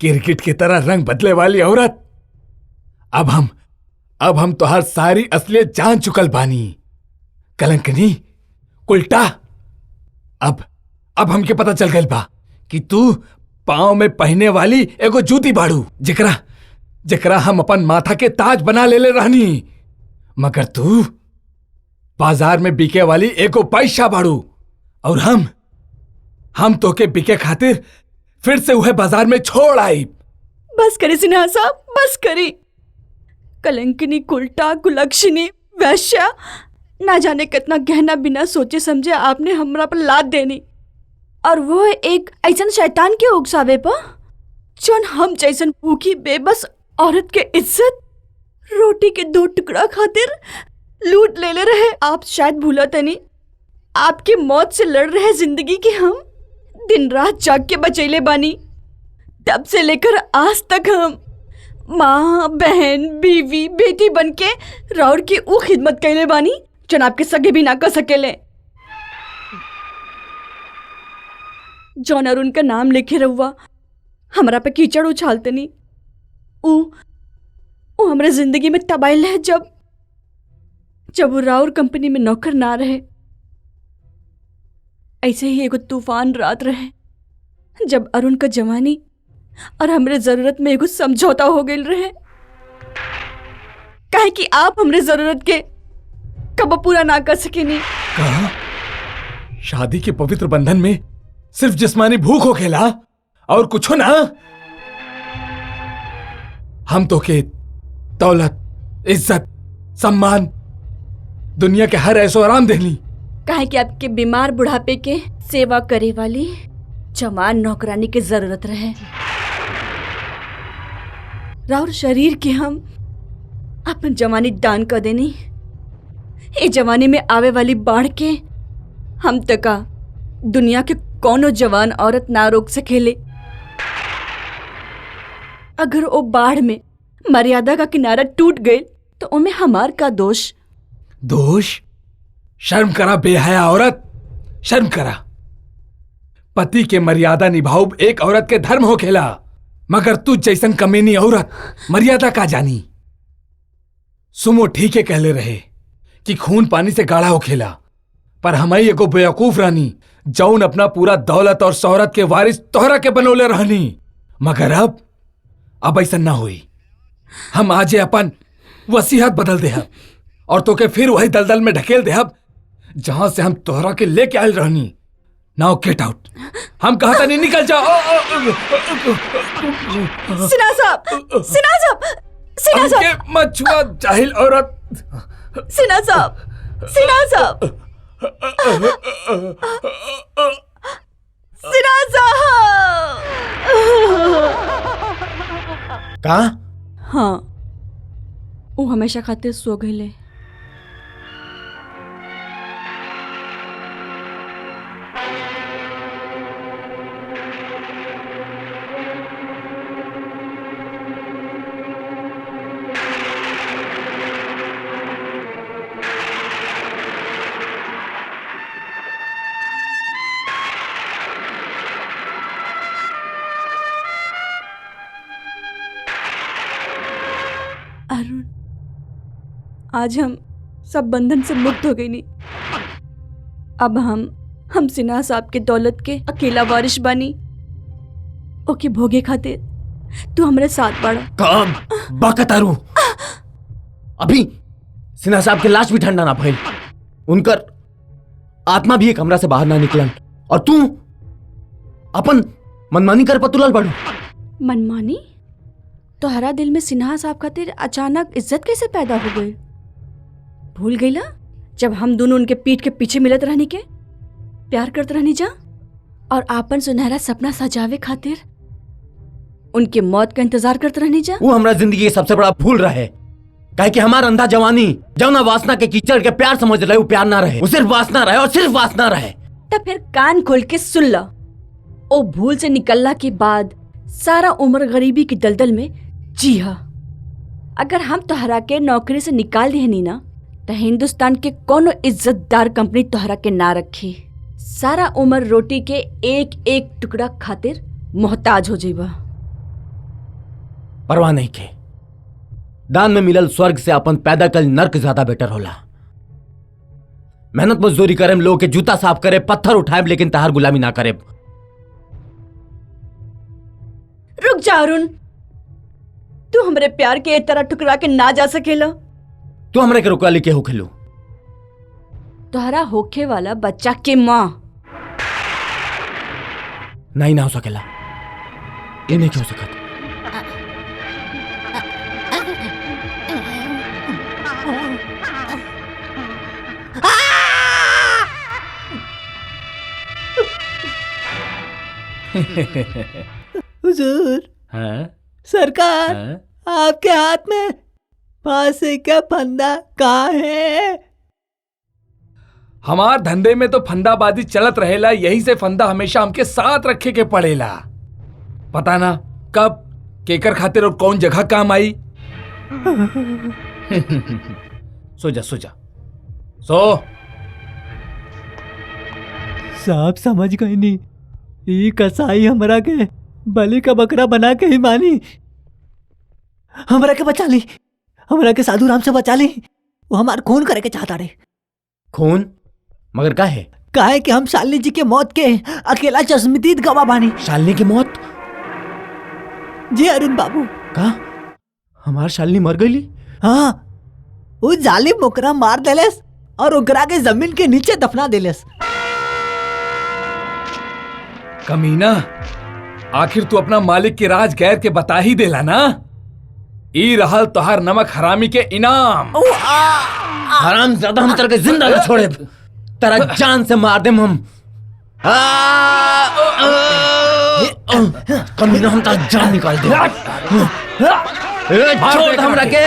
क्रिकेट की तरह रंग बदले वाली औरत, अब हम तो हर सारी असलियत जान चुकल बानी। कलंकनी उल्टा, अब हमके पता चल गइल बा कि तू पांव में पहने वाली एगो जूती बाड़ू, जेकरा हम अपन माथा के ताज बना ले रहनी, मगर तू बाजार में बिके वाली एगो पैसा बाड़ू। और हम तो के बिके खातिर फिर से उहे बाजार में छोड़ आई।
बस करी सिन्हा साहब, बस करी। कलंकिनी, कुल्टा, कुलक्षणी, वैश्या, ना जाने कितना गहना बिना सोचे समझे आपने हमरा पर लाद देनी, और वो एक ऐसन शैतान के उकसावे पर जौन हम जैसन भूखी बेबस औरत के इज्जत रोटी के 2 टुकड़ा खातिर लूट ले रहे। आप शायद भूला तनी, आपकी मौत से लड़ रहे जिंदगी के हम दिन रात जाग के बचैले बानी। तब से लेकर आज तक हम माँ, बहन, बीवी, बेटी बनके राउर की वो खिदमत कैले बानी जौन आपके सगे भी ना कर सकेले। जौन अरुण का नाम लिखे रहुआ हमरा पे कीचड़ उछालतनी, वो हमरे जिंदगी में तब आइल है जब वो राउर कंपनी में नौकर ना रहे। ऐसे ही एगो तूफान रात रहे जब अरुण का जवानी और हमरे जरूरत में एगो समझौता हो गई रहे, काहे कि आप हमरे जरूरत के कब पूरा ना कर सकेनी।
कहा शादी के पवित्र बंधन में सिर्फ जिस्मानी भूख हो खेला और कुछ ना। हम तो के दौलत, इज्जत, सम्मान, दुनिया के हर ऐसो आराम देली,
काहे कि आपके बीमार बुढ़ापे के सेवा करे वाली जवान नौकरानी की जरूरत रहे। राउर शरीर के हम अपन जवानी दान कर देनी। ये जवानी में आवे वाली बाढ़ के हम तका दुनिया के कौनो जवान औरत ना रोक सकेले। अगर वो बाढ़ में मर्यादा का किनारा टूट गए तो उनमें हमार का दोष?
शर्म करा बेहया औरत, शर्म करा। पति के मर्यादा निभाऊ एक औरत के धर्म हो खेला, मगर तू जैसन कमीनी औरत मर्यादा का जानी। सुमो ठीक है कहले रहे कि खून पानी से गाढ़ा हो खेला, पर हमारी एगो बेवकूफ रानी जौन अपना पूरा दौलत और शोहरत के वारिस तोहरा के बनोले रहनी। मगर अब ऐसा ना हुई। हम आजे अपन वसीयत बदल दे और तो के फिर वही दलदल में ढकेल दे जहां से हम तोहरा के लेके आयल रहनी। Now get out. हम कहता नहीं, निकल जाओ।
सिन्हा साहब, सिन्हा साहब, सिन्हा साहब,
मछुआ जाहिल औरत।
सिन्हा साहब, सिन्हा साहब, सिन्हा साहब।
कहा?
हाँ, वो हमेशा खातिर सो गईले। आज हम सब बंधन से मुक्त हो गई नी। अब हम सिन्हा साहब के दौलत के अकेला वारिश बानी। ओके भोगे खातिर तू हमरे साथ बाड़ा।
कब बाकतारू अभी सिन्हा साहब के लाश भी ठंडा ना भइल, उनकर आत्मा भी एक कमरा से बाहर ना निकलन, और तू अपन मनमानी कर पतुलल बड़ू।
मनमानी? तोहरा दिल में सिन्हा साहब खातिर अचानक इज्जत कैसे पैदा हो गई? भूल गईला जब हम दोनों उनके पीठ के पीछे मिलत रहनी के, प्यार करत रहनी जा, और आपन सुनहरा सपना सजावे खातिर उनके मौत का इंतजार करते रहनी जा।
वो हमारा जिंदगी के सबसे बड़ा भूल रहे, काहे कि हमारा अंधा जवानी जौना वासना के कीचड़ के प्यार समझ रहे, वो प्यार ना रहे, वो सिर्फ वासना रहे और सिर्फ वासना रहे।
तब फिर कान खोल के सुन ला। ओ भूल से निकलला के बाद सारा उम्र गरीबी की दलदल में जी हा। अगर हम तोहरा के नौकरी से निकाल दिहनी ना, तो हिंदुस्तान के कोनो इज्जतदार कंपनी तोहरा के ना रखी। सारा उम्र रोटी के एक एक टुकड़ा खातिर मोहताज हो जाइबा।
परवाह नहीं के, दान में मिलल स्वर्ग से अपन पैदा कल नर्क ज्यादा बेटर होला। मेहनत मजदूरी करेम, लोग के जूता साफ करे, पत्थर उठाए, लेकिन तहार गुलामी ना करे।
रुक जा अरुण, तू हमरे प्यार के एक तरह ठुकरा के ना जा सकेला।
तू हमरे के रुकवाली के होखेलू।
तोहरा होखे वाला बच्चा के माँ
नहीं ना हो सकेला, ये नहीं हो सकता।
हुजूर,
हाँ?
सरकार,
हाँ?
आपके हाथ में फांसी का फंदा कहाँ है?
हमार धंधे में तो फंदाबाजी चलत रहेला, यही से फंदा हमेशा हमके साथ रखे के पड़ेला। पता ना कब केकर खातिर और कौन जगह काम आई। सो जा, सो जा, सो।
साहब समझ गई नहीं, ये कसाई हमरा के बलि का बकरा बना के ही मानी। हमरा के बचा ली, हमरा के साधु राम से बचा ली। वो हमार खून करे के चाहता रे।
खून? मगर का है?
काहे कि हम शालिनी जी के मौत के अकेला चश्मदीद गवाह बानी।
शालिनी की मौत?
जी अरुण बाबू।
का हमार शालिनी मर गई?
हाँ, वो जालिम ओकरा मार देलेस और ओकरा के जमीन के नीचे दफना देलेस।
कमीना, आखिर तू अपना मालिक के राज गैर के बता ही देला ना। ई रहल तोहार नमक हरामी के इनाम।
हराम ज्यादा हम तरह के जिंदा न छोड़े, तेरा जान से मार देम हम। कमीना, हम तेरा जान निकाल दे। छोड़ दे हमरा के।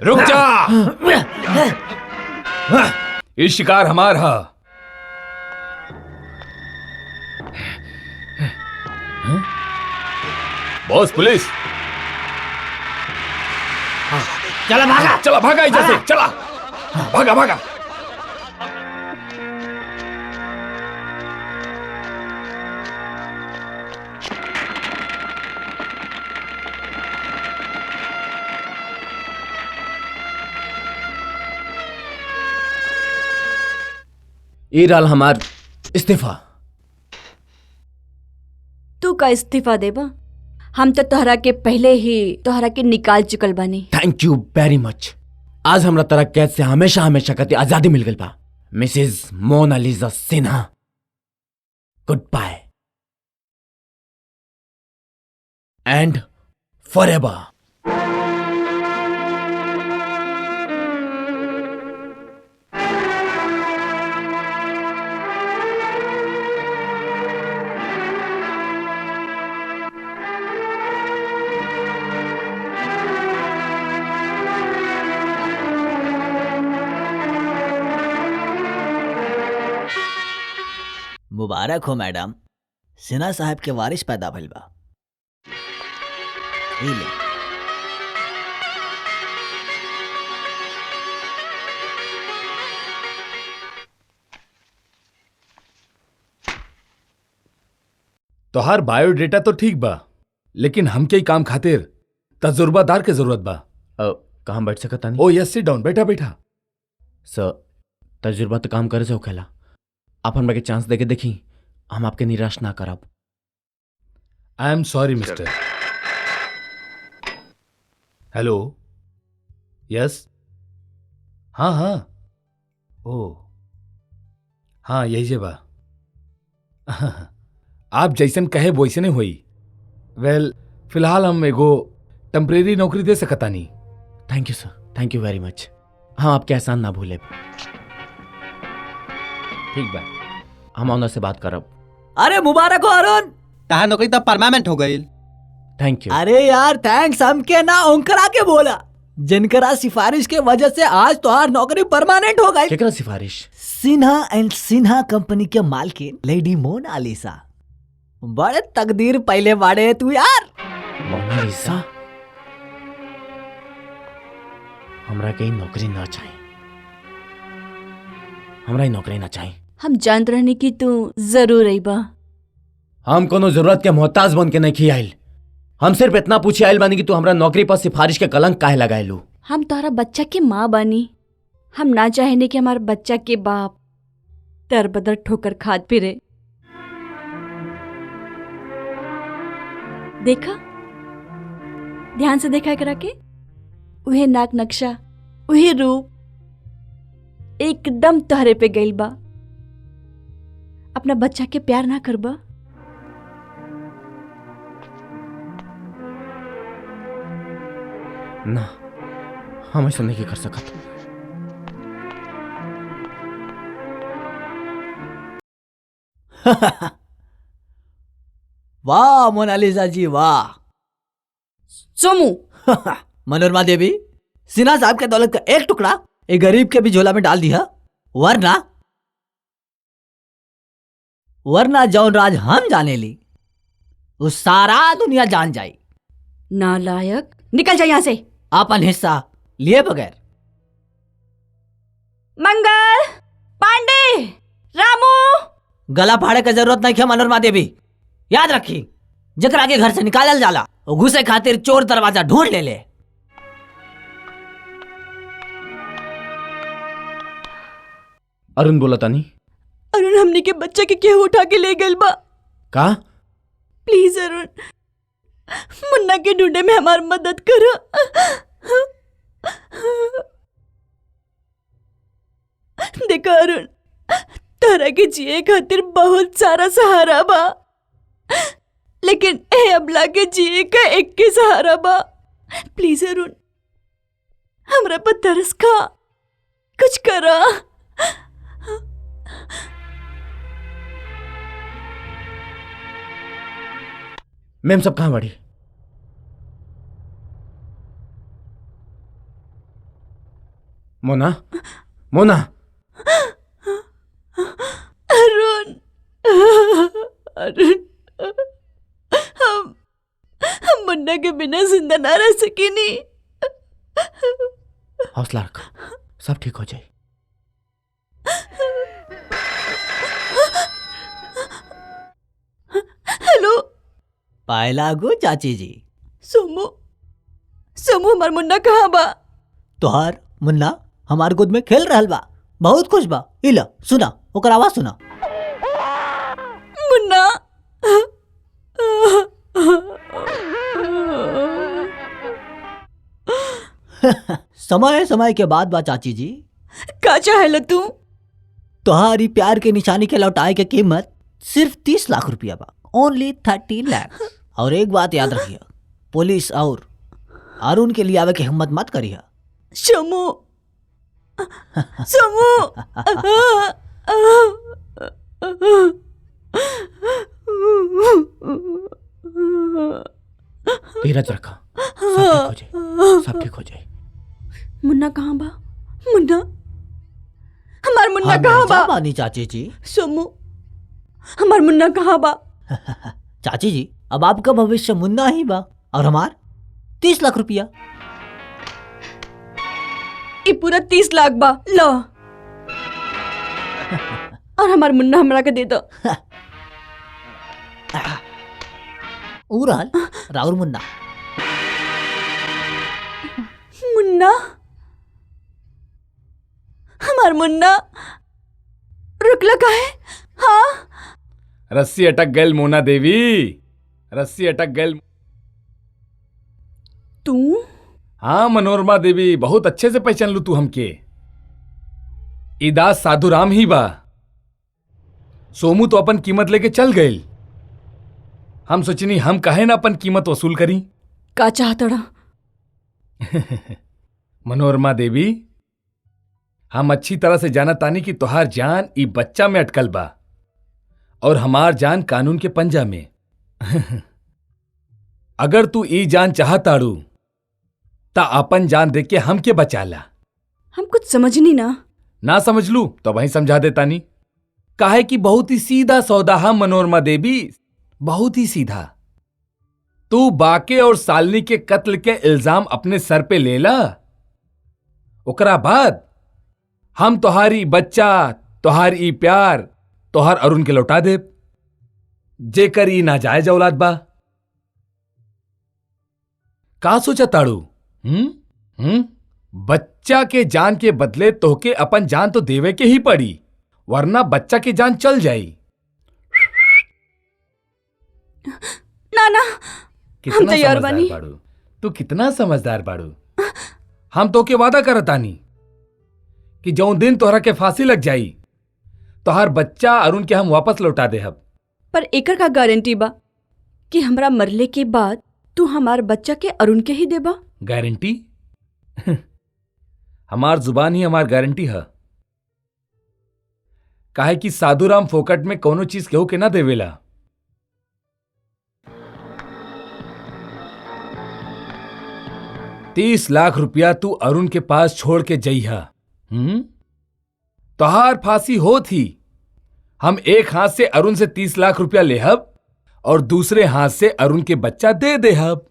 रुक जा, ये शिकार हमार हा। Boss, police.
चला भागा,
चला भागा इधर से, चला भागा भागा।
ये रहल हमार इस्तीफा।
तू का इस्तीफा देबा? हम तो तोहरा के पहले ही तोहरा के निकाल चुकल बानी।
थैंक यू वेरी मच। आज हमरा तरह कैद से हमेशा हमेशा खातिर आजादी मिल गई बा। Mrs Monalisa Sinha, good bye and forever.
मुबारक हो मैडम, सिन्हा साहब के वारिस पैदा भइल बा। ई ले।
तोहार बायोडेटा तो ठीक बा, लेकिन हमके ही काम खातिर तजुर्बादार के जरूरत बा।
कहाँ बैठ सकता नहीं?
ओ यस, सिट डाउन, बैठा बैठा।
सर, तजुर्बा तो काम करे से होखेला। आप हमरा के चांस देके देखी, हम आपके निराश ना करब।
आई am sorry mister. Hello, yes, हाँ हाँ, ओ हाँ, यही जे बा। आप जैसन कहे वैसे नहीं हुई। वेल, फिलहाल हम एगो टेम्परेरी नौकरी दे सकता नहीं।
Thank you sir, thank you very मच। हम आपके एहसान ना भूले।
ठीक बा,
हम ऑनर से बात करब।
अरे मुबारक हो अरुण।
तहां नौकरी तब परमानेंट हो गई।
Thank you.
अरे यार थैंक्स हमके ना ओंकरा के बोला, जिनकरा सिफारिश के वजह से आज तोहार नौकरी परमानेंट हो गई।
केकरा सिफारिश?
सिन्हा एंड सिन्हा कंपनी के मालकिन लेडी मोनालिसा। बड़े तकदीर पहले बाड़े तू यार।
मोनालिसा? हमरा के नौकरी ना चाहिए, हमरा नौकरी ना चाहिए।
हम जानत रहनी कि तू जरूर अइबा।
हम कोनो जरूरत के मोहताज बन के नहीं खी आइल। हम सिर्फ इतना पूछे आइल बानी कि तू हमरा नौकरी पर सिफारिश के कलंक काहे लगाएलू।
हम तोहरा बच्चा के माँ बानी। हम ना चाहेने कि हमारे बच्चा के बाप दर बदर ठोकर खाद फिरे। देखा, ध्यान से देखा करा के, उहे नाक नक्शा, उहे रूप एकदम तोहरे पे गइल बा। अपना बच्चा के प्यार ना करबा?
ना, हम ऐसा नहीं कर सकत।
वाह मोनालिसा जी वाह।
सोमू,
मनोरमा देवी, सिन्हा साहब के दौलत का एक टुकड़ा एक गरीब के भी झोला में डाल दिया, वरना जौन राज हम जाने ली वो सारा दुनिया जान जाई।
नालायक, निकल जा यहाँ से।
अपन हिस्सा लिए बगैर।
मंगल, पांडे, रामू।
गला फाड़े की जरूरत नहीं है मनोरमा देवी। याद रखी, जकरा के घर से निकालल जाला वो घुसे खातिर चोर दरवाजा ढूंढ ले ले।
अरुण बोला तानी।
अरुण, हमने के बच्चा के केहू उठा के ले गइल बा।
का?
प्लीज अरुण, मुन्ना के ढूंढे में हमार मदद करो। देखो अरुण, तोरा के जिए खातिर बहुत सारा सहारा बा, लेकिन ए अबला के जिए का एक के सहारा बा। प्लीज अरुण, हमरा पर तरस खा, कुछ करा।
मैम सब कहाँ बड़ी? मोना, मोना।
अरुण, अरुण, हम मुन्ना के बिना जिंदा ना रह सकेनी।
हौसला रखो, सब ठीक हो जाए।
हेलो,
पायला गो चाची जी।
सोमू, सोमू, हमार मुन्ना कहाँ बा?
तोहार मुन्ना हमार गोद में खेल रहल बा, बहुत खुश बा। इला सुना, ओकर आवाज सुना।
मुन्ना।
समय समय के बाद बा चाची जी।
का चाहेला तू?
तुम्हारी प्यार के निशानी के लौटाए के कीमत सिर्फ 30 लाख रुपया बा, ओनली 30 लाख। और एक बात याद रखिए, पुलिस और अरुण के लिए आवे की हिम्मत मत करिए।
सोमू, सोमू।
धीरज रखा, सब ठीक हो जाए, सब ठीक हो जाए।
मुन्ना कहाँ बा? मुन्ना, हमार मुन्ना कहाँ बा?
बानी चाची जी।
सोमू, हमार मुन्ना कहाँ बा?
चाची जी, अब आपका भविष्य मुन्ना ही बा और हमार 30 लाख रुपया।
ये पूरा 30 लाख बा, लो। और हमार मुन्ना हमरा के दे दो।
ऊ रहल राउर मुन्ना।
मुन्ना, हमार मुन्ना रुकला काहे? हाँ,
रस्सी अटक गई मोना देवी, रस्सी अटक गई।
तू?
हाँ मनोरमा देवी, बहुत अच्छे से पहचान लू तू हमके। ई दास साधु राम ही बा। सोमू तो अपन कीमत लेके चल गए। हम सोचनी हम काहे ना अपन कीमत वसूल करी।
का चाहतड़ा?
मनोरमा देवी, हम अच्छी तरह से जानत तानी कि तुहार जान ई बच्चा में अटकल बा और हमार जान कानून के पंजा में। अगर तू ई जान चाहताड़ू ता अपन जान दे के हमके बचाला।
हम कुछ समझनी ना।
ना समझ लू तो वहीं समझा देता नी। काहे कि बहुत ही सीधा सौदा है मनोरमा देवी, बहुत ही सीधा। तू बाके और सालनी के कत्ल के इल्जाम अपने सर पे ले ला, ओकरा बाद हम तोहारी बच्चा, तोहारी प्यार, तोहार अरुण के लौटा दे, जेकर ई नाजायज औलाद बा। का सोचा ताड़ू? बच्चा के जान के बदले तोहके अपन जान तो देवे के ही पड़ी, वरना बच्चा की जान चल जाई।
ना ना, हम तैयार
समझदार
बानी।
बाड़ू तू, कितना समझदार बाड़ू। हम तो के वादा करतानी कि जौन दिन तोहरा के फांसी लग जाई तोहार बच्चा अरुण के हम वापस लौटा देहब।
पर एकर का गारंटी बा कि हमरा मरले के बाद तू हमार बच्चा के अरुण के ही देबा?
गारंटी? हमार जुबान ही हमार गारंटी है। काहे कि साधुराम फोकट में कोनो चीज केहू के ना देवेला। ₹30 लाख तू अरुण के पास छोड़ के जइहा। तोहार फांसी हो थी। हम एक हाथ से अरुण से 30 लाख रुपया लेहब और दूसरे हाथ से अरुण के बच्चा दे देहब।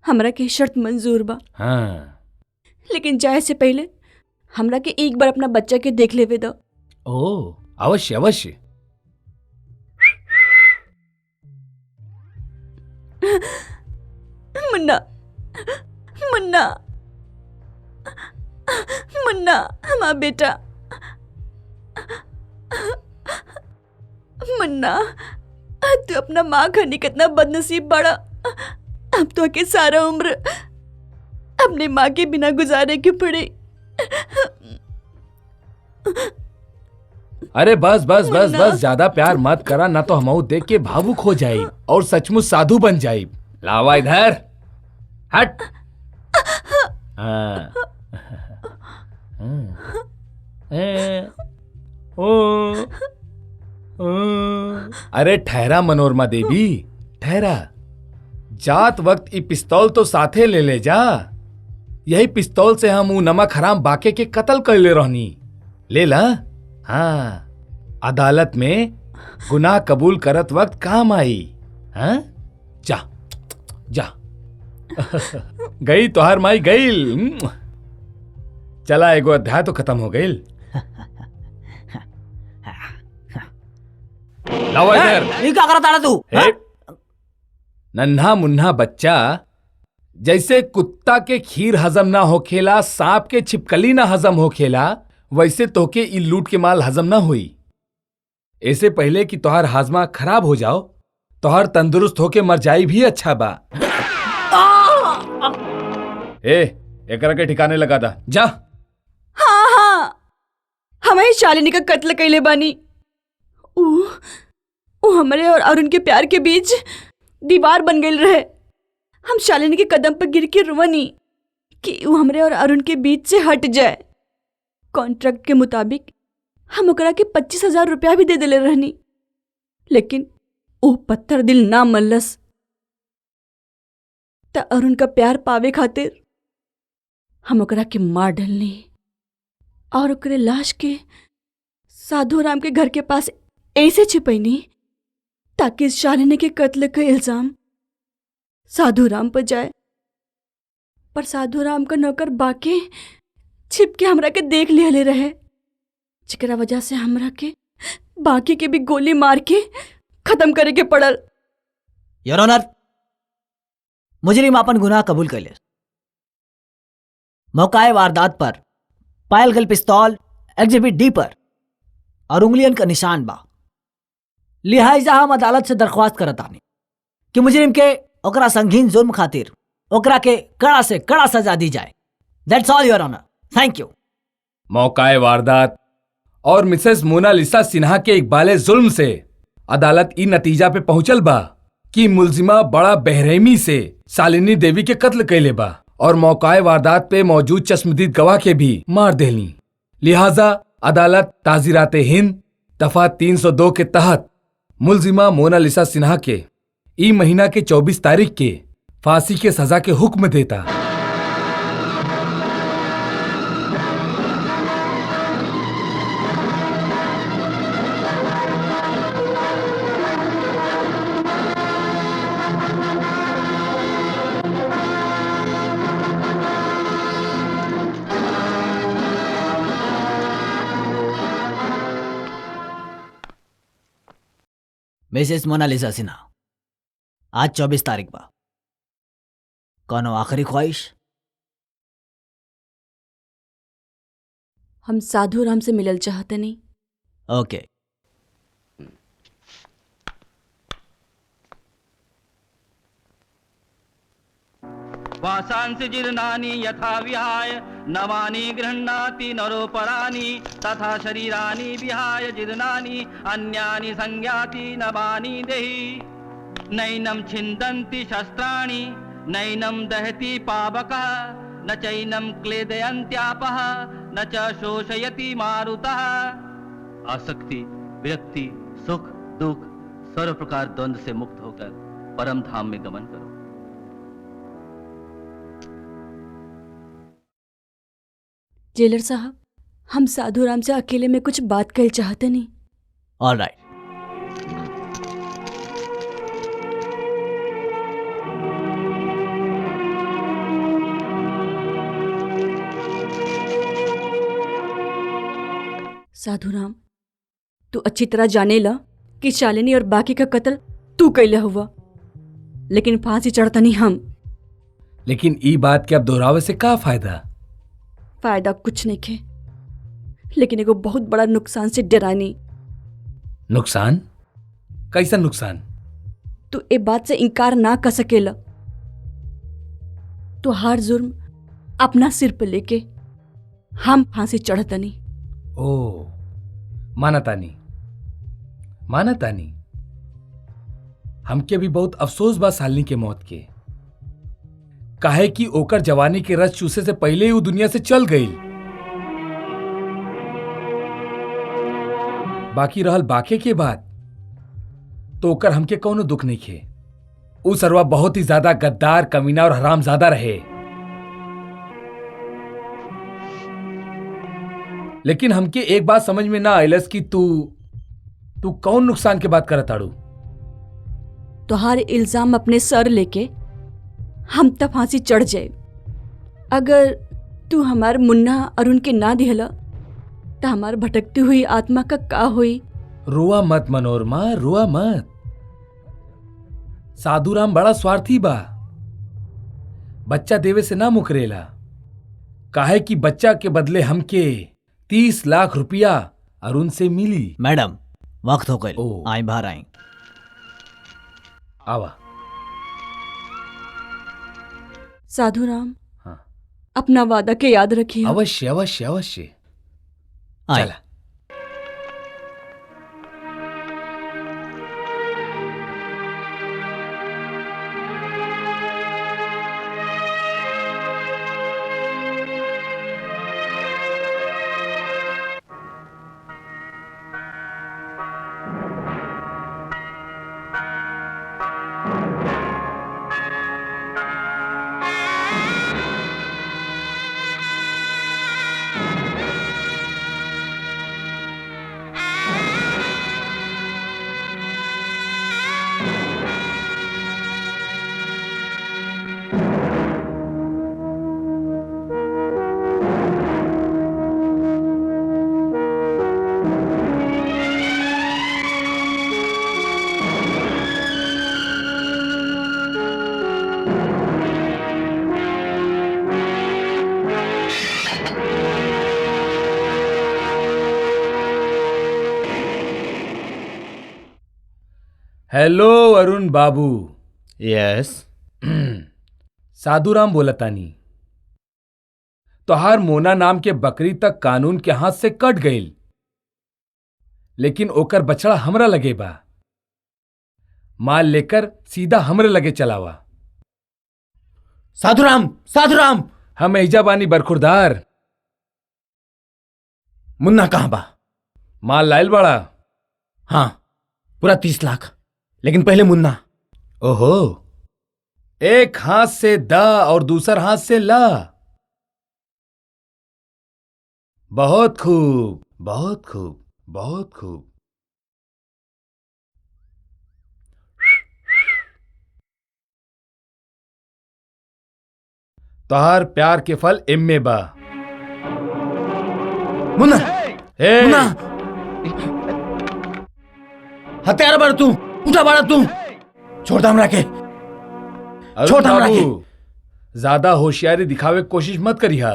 हमरा के शर्त मंजूर बा।
हाँ,
लेकिन जाए से पहले हमरा के एक बार अपना बच्चा के देख लेवे दो।
ओ अवश्य अवश्य।
मुन्ना, मुन्ना, मुन्ना, हमारा बेटा। मुन्ना, तू अपना माँ खाने कितना बदनसीब बड़ा। अब तो आके सारा उम्र अपने माँ के बिना गुजारे के पड़े।
अरे बस बस बस बस, ज्यादा प्यार मत करा, ना तो हमऊ देख के भावुक हो जाई और सचमुच साधु बन जाई। लावा इधर, हट। हाँ। अरे ठहरा मनोरमा देवी, ठहरा। जात वक्त ई पिस्तौल तो साथे ले ले जा। यही पिस्तौल से हम ऊ नमक हराम बाके के कत्ल कर ले रहनी। ले ला। हाँ, अदालत में गुनाह कबूल करत वक्त काम आई। हाँ, जा जा। गई तोहार माई गई। चला, एगो अध्याय तो खत्म हो गई। लाओ इधर।
ये क्या करता तू?
नन्हा मुन्हा बच्चा, जैसे कुत्ता के खीर हजम ना होखेला, सांप के छिपकली ना हजम होखेला, वैसे तोके ई लूट के माल हजम ना हुई। ऐसे पहले कि तोहार हाजमा खराब हो जाओ, तोहार तंदुरुस्त होके मर जाई भी अच्छा बा। एकरा के ठिकाने लगा दा, जा।
हाँ हाँ, हमें शालिनी का कत्ल कैले बानी। ऊ हमरे और अरुण के प्यार के बीच दीवार बन गई रहे। हम शालिनी के कदम पर गिर के रुवनी कि वो हमरे और अरुण के बीच से हट जाए। कॉन्ट्रैक्ट के मुताबिक हम ओकरा के 25,000 रुपया भी दे दिले रहनी, लेकिन वो पत्थर दिल ना मल्लस। त अरुण का प्यार पावे खातिर हम ओकरा के मार डलनी और ओकरे लाश के साधु राम के घर के पास ऐसे छिपैनी ताकि शालिनी के कत्ल का इल्जाम साधु राम पर जाए। पर साधु राम का नौकर बाके छिप के हमरा के देख लिहले रहे, जेकरा वजह से हमरा के बाकी के भी गोली मार के खत्म करे के पड़ल।
योर ऑनर, मुजरिम अपन गुनाह कबूल कर ले। मौकाए वारदात पर पायल गल पिस्तौल एग्जिबिट डी पर और उंगलियन का निशान बा। लिहाजा हम अदालत से दरख्वास्त करत आनी कि मुजरिम के ओकरा संगीन जुर्म खातिर ओकरा के कड़ा से कड़ा सजा दी जाए। That's all your honour, thank you.
मौकाए वारदात और मिसेस मोनालिसा सिन्हा के इकबाले जुल्म से अदालत ई नतीजा पे पहुंचल बा कि मुलजिमा बड़ा बेरहमी से शालिनी देवी के कत्ल कैले बा और मौकाए वारदात पे मौजूद चश्मदीद गवाह के भी मार देली। लिहाजा अदालत ताजीराते हिंद दफा 302 के तहत मुलजिमा मोनालिसा सिन्हा के ई महीना के 24 तारीख के फांसी के सजा के हुक्म देता।
मिसेस मोनालिसा सिन्हा, आज 24 तारीख बा। कौनो आखिरी ख्वाहिश?
हम साधु राम से मिलल चाहते नहीं।
ओके।
वासांसि जीर्णानि यथा विहाय नवानि गृह्णाति नरोपराणि तथा शरीराणि विहाय जीर्णानि अन्यानि संज्ञाति नवानि देहि। नैनं छिन्दन्ति शस्त्राणि नैनं दहति पावकः न चैनं क्लेदयन्त्यापः न च शोषयति मारुतः। आसक्ति, विरक्ति, सुख, दुख, सर्व प्रकार द्वंद्व से मुक्त होकर परम धाम में गमन करो।
जेलर साहब, हम साधु राम से अकेले में कुछ बात कर चाहते नहीं।
All right.
साधु राम, तू अच्छी तरह जाने ला कि शालिनी और बाकी का कत्ल तू कैले हुआ, लेकिन फांसी चढ़ता नहीं हम।
लेकिन ई बात के अब दोहरावे से का फायदा?
फायदा कुछ नहीं खे, लेकिन एगो बहुत बड़ा नुकसान से डरानी।
नुकसान? कैसा नुकसान?
तू ए बात से इनकार ना कर सकेला। तो हर जुर्म अपना सिर पर लेके हम फांसी चढ़तनी।
ओ, मानतानी मानतानी। हमके भी बहुत अफसोस बा शालिनी के मौत के, काहे कि ओकर जवानी के रस चूसे से पहले ही वो दुनिया से चल गई। बाकी रहल बाके के बाद तो ओकर हमके कौनो दुख नहीं खे। उ सरवा बहुत ही ज्यादा गद्दार, कमीना और हरामजादा रहे। लेकिन हमके एक बात समझ में ना आइलस कि तू कौन नुकसान के बात करत आड़ू?
तुहार इल्जाम अपने सर लेके हम तब फांसी चढ़ जाए। अगर तू हमार मुन्ना अरुण के ना दिहला तो हमार भटकती हुई आत्मा का का हुई?
रोआ मत मनोरमा, रोआ मत। साधुराम बड़ा स्वार्थी बा, बच्चा देवे से ना मुकरेला। काहे कि बच्चा के बदले हमके 30 लाख रुपया अरुण से मिली।
मैडम, वक्त हो गए,
ओ।
आई बाहर आई।
आवा।
साधु राम,
हाँ,
अपना वादा के याद रखिए।
अवश्य अवश्य अवश्य।
आई।
चला। हेलो अरुण बाबू।
यस।
साधुराम बोलतानी। तोहार मोना नाम के बकरी तक कानून के हाथ से कट गईल, लेकिन ओकर बछड़ा हमरा लगे बा। माल लेकर सीधा हमरे लगे चलावा।
साधुराम, साधुराम।
हम एजा बानी बरखुरदार।
मुन्ना कहाँ बा?
माल लाइल बड़ा।
हाँ, पूरा 30 लाख, लेकिन पहले मुन्ना।
ओहो, एक हाथ से दा और दूसर हाथ से ला। बहुत खूब, बहुत खूब, बहुत खूब। तोहार प्यार के फल एम्मे बा।
मुन्ना,
हे,
मुन्ना, हत्यारा बाड़ा तू, उठा बाड़ा तू। छोड़ दे हमरा के,
अरुण
छोड़ हमरा
बाबू, ज्यादा होशियारी दिखावे की कोशिश मत करिहा।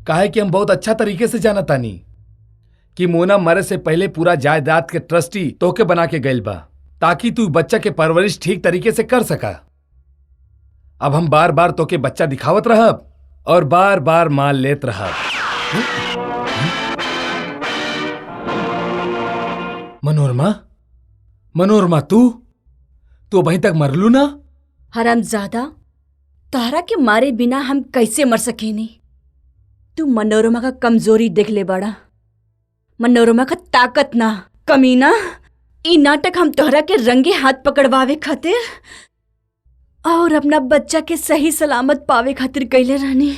काहे कि हम बहुत अच्छा तरीके से जाना तानी कि मोना मरे से पहले पूरा जायदाद के ट्रस्टी तोके बना के गइल बा, ताकि तू बच्चा के परवरिश ठीक तरीके से कर सका। अब हम बार बार तोके बच्चा दिखावत रहब और बार बार माल लेत रहब। मनोरमा, मनोरमा, तू वहीं तक मरलू ना?
हरामजादा, तोहरा के मारे बिना हम कैसे मर सकेनी? तू मनोरमा का कमजोरी देख ले बड़ा, मनोरमा का ताकत ना। कमीना, ई नाटक हम तोहरा के रंगे हाथ पकड़वावे खातिर और अपना बच्चा के सही सलामत पावे खातिर कैले रहनी।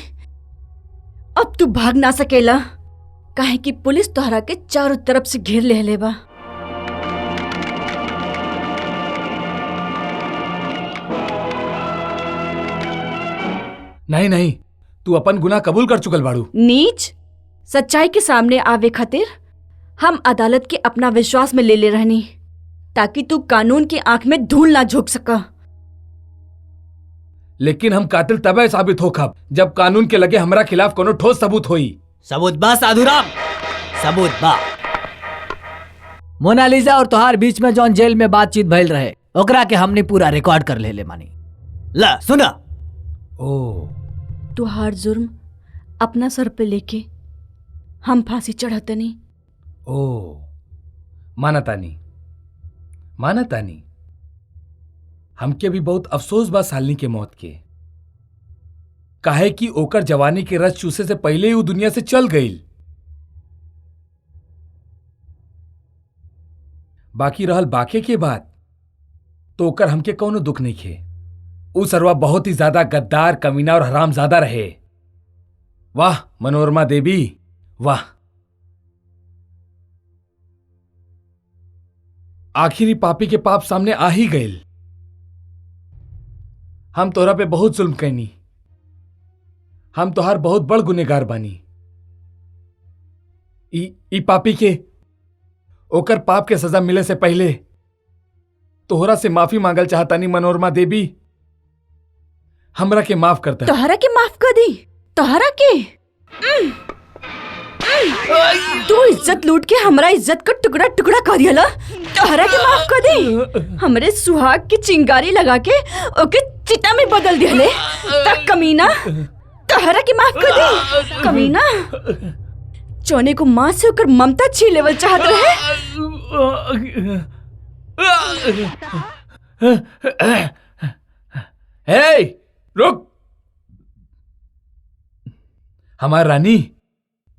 अब तू भाग ना सकेला, काहे कि पुलिस तोहरा के चारों तरफ से घेर ले बा।
नहीं नहीं, तू अपन गुनाह कबूल कर चुकल बाड़ू।
नीच, सच्चाई के सामने आवे खातिर हम अदालत के अपना विश्वास में ले रहनी, ताकि तू कानून की आंख में धूल ना झोंक सका।
लेकिन हम कातिल तबे साबित होखब जब कानून के लगे हमरा खिलाफ कोनो ठोस सबूत होई।
सबूत बा साधुराम, सबूत बा। मोनालिसा और तोहार बीच में जौन जेल में बातचीत भइल रहे, ओकरा के हमने पूरा रिकॉर्ड कर ले मानी। ला सुना।
ओ,
तुहार जुर्म अपना सर पे लेके हम फांसी चढ़तनी।
ओ, मानतानी, मानतानी। हमके भी बहुत अफसोस बा सालनी के मौत के, काहे कि ओकर जवानी के रस चूसे से पहले ही वो दुनिया से चल गई। बाकी रहल बाके के बात, तो ओकर हमके कौनो दुख नहीं खे। उ सरवा बहुत ही ज्यादा गद्दार, कमीना और हरामजादा रहे। वाह मनोरमा देवी, वाह। आखिरी पापी के पाप सामने आ ही गए। हम तोहरा पे बहुत जुल्म कैनी, हम तोहार बहुत बड़ गुनेगार बानी। ई पापी के ओकर पाप के सजा मिले से पहले तोहरा से माफी मांगल चाहतानी मनोरमा देवी। हमरा के माफ करता।
तोहरा के माफ कर दी? तोहरा के? तू इज्जत लूट के हमरा इज्जत का टुकड़ा टुकड़ा कर दिया। तोहरा के माफ कर दी? हमरे सुहाग की चिंगारी लगा के ओके चिता में बदल दिया। तक कमीना, तोहरा के माफ कर दी? कमीना, चौने को मां से होकर ममता छीन लेवल चाहत रहे।
हे, रुक। हमार रानी,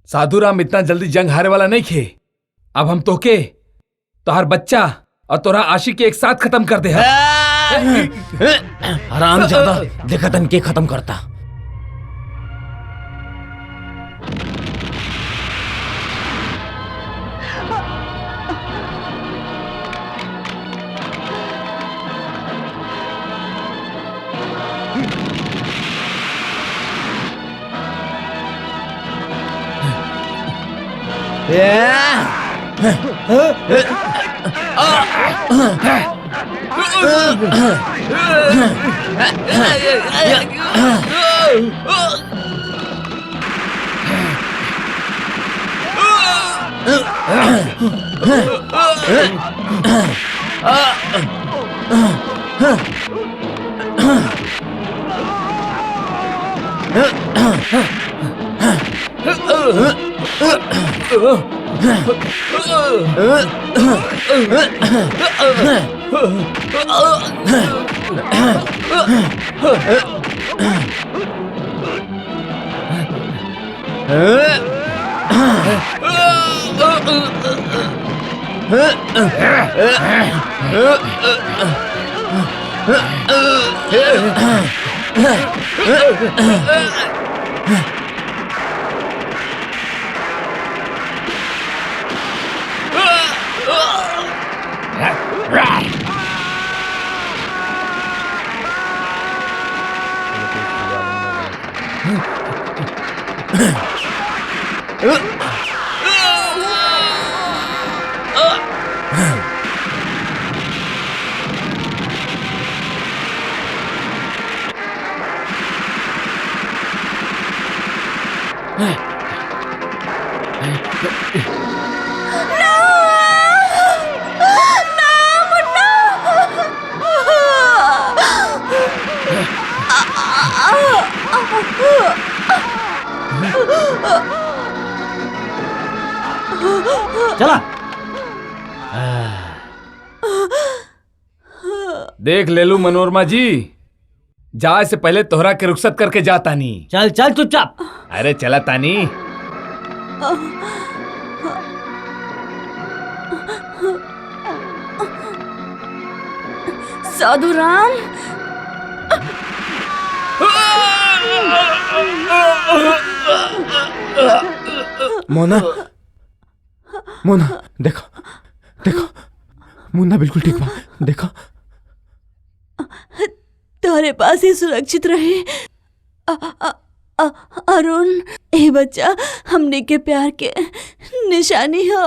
साधुराम इतना जल्दी जंग हारे वाला नहीं खे। अब हम तोके, तोहार बच्चा और तोरा आशिक के एक साथ खत्म कर दे।
आराम ज्यादा देखा तन के खत्म करता।
चला।
देख ले लू मनोरमा जी, जाए से पहले तोहरा के रुखसत करके जा तानी।
चल चल चुपचाप।
अरे चला तानी।
साधु राम,
मोना, मोना देखो देखो, मुन्ना बिल्कुल ठीक बा। देखो
तुम्हारे पास ही सुरक्षित रहे। अरुण, ए बच्चा हमने के प्यार के निशानी है।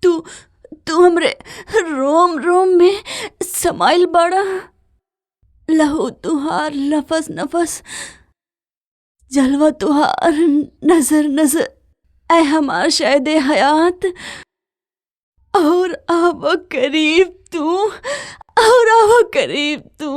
तू हमरे रोम रोम में समाइल बड़ा। लहू तुहार लफस नफस, जलवा तुहार नजर नजर, ऐ हमार शायद हयात। और अब करीब तू, और अब करीब तू।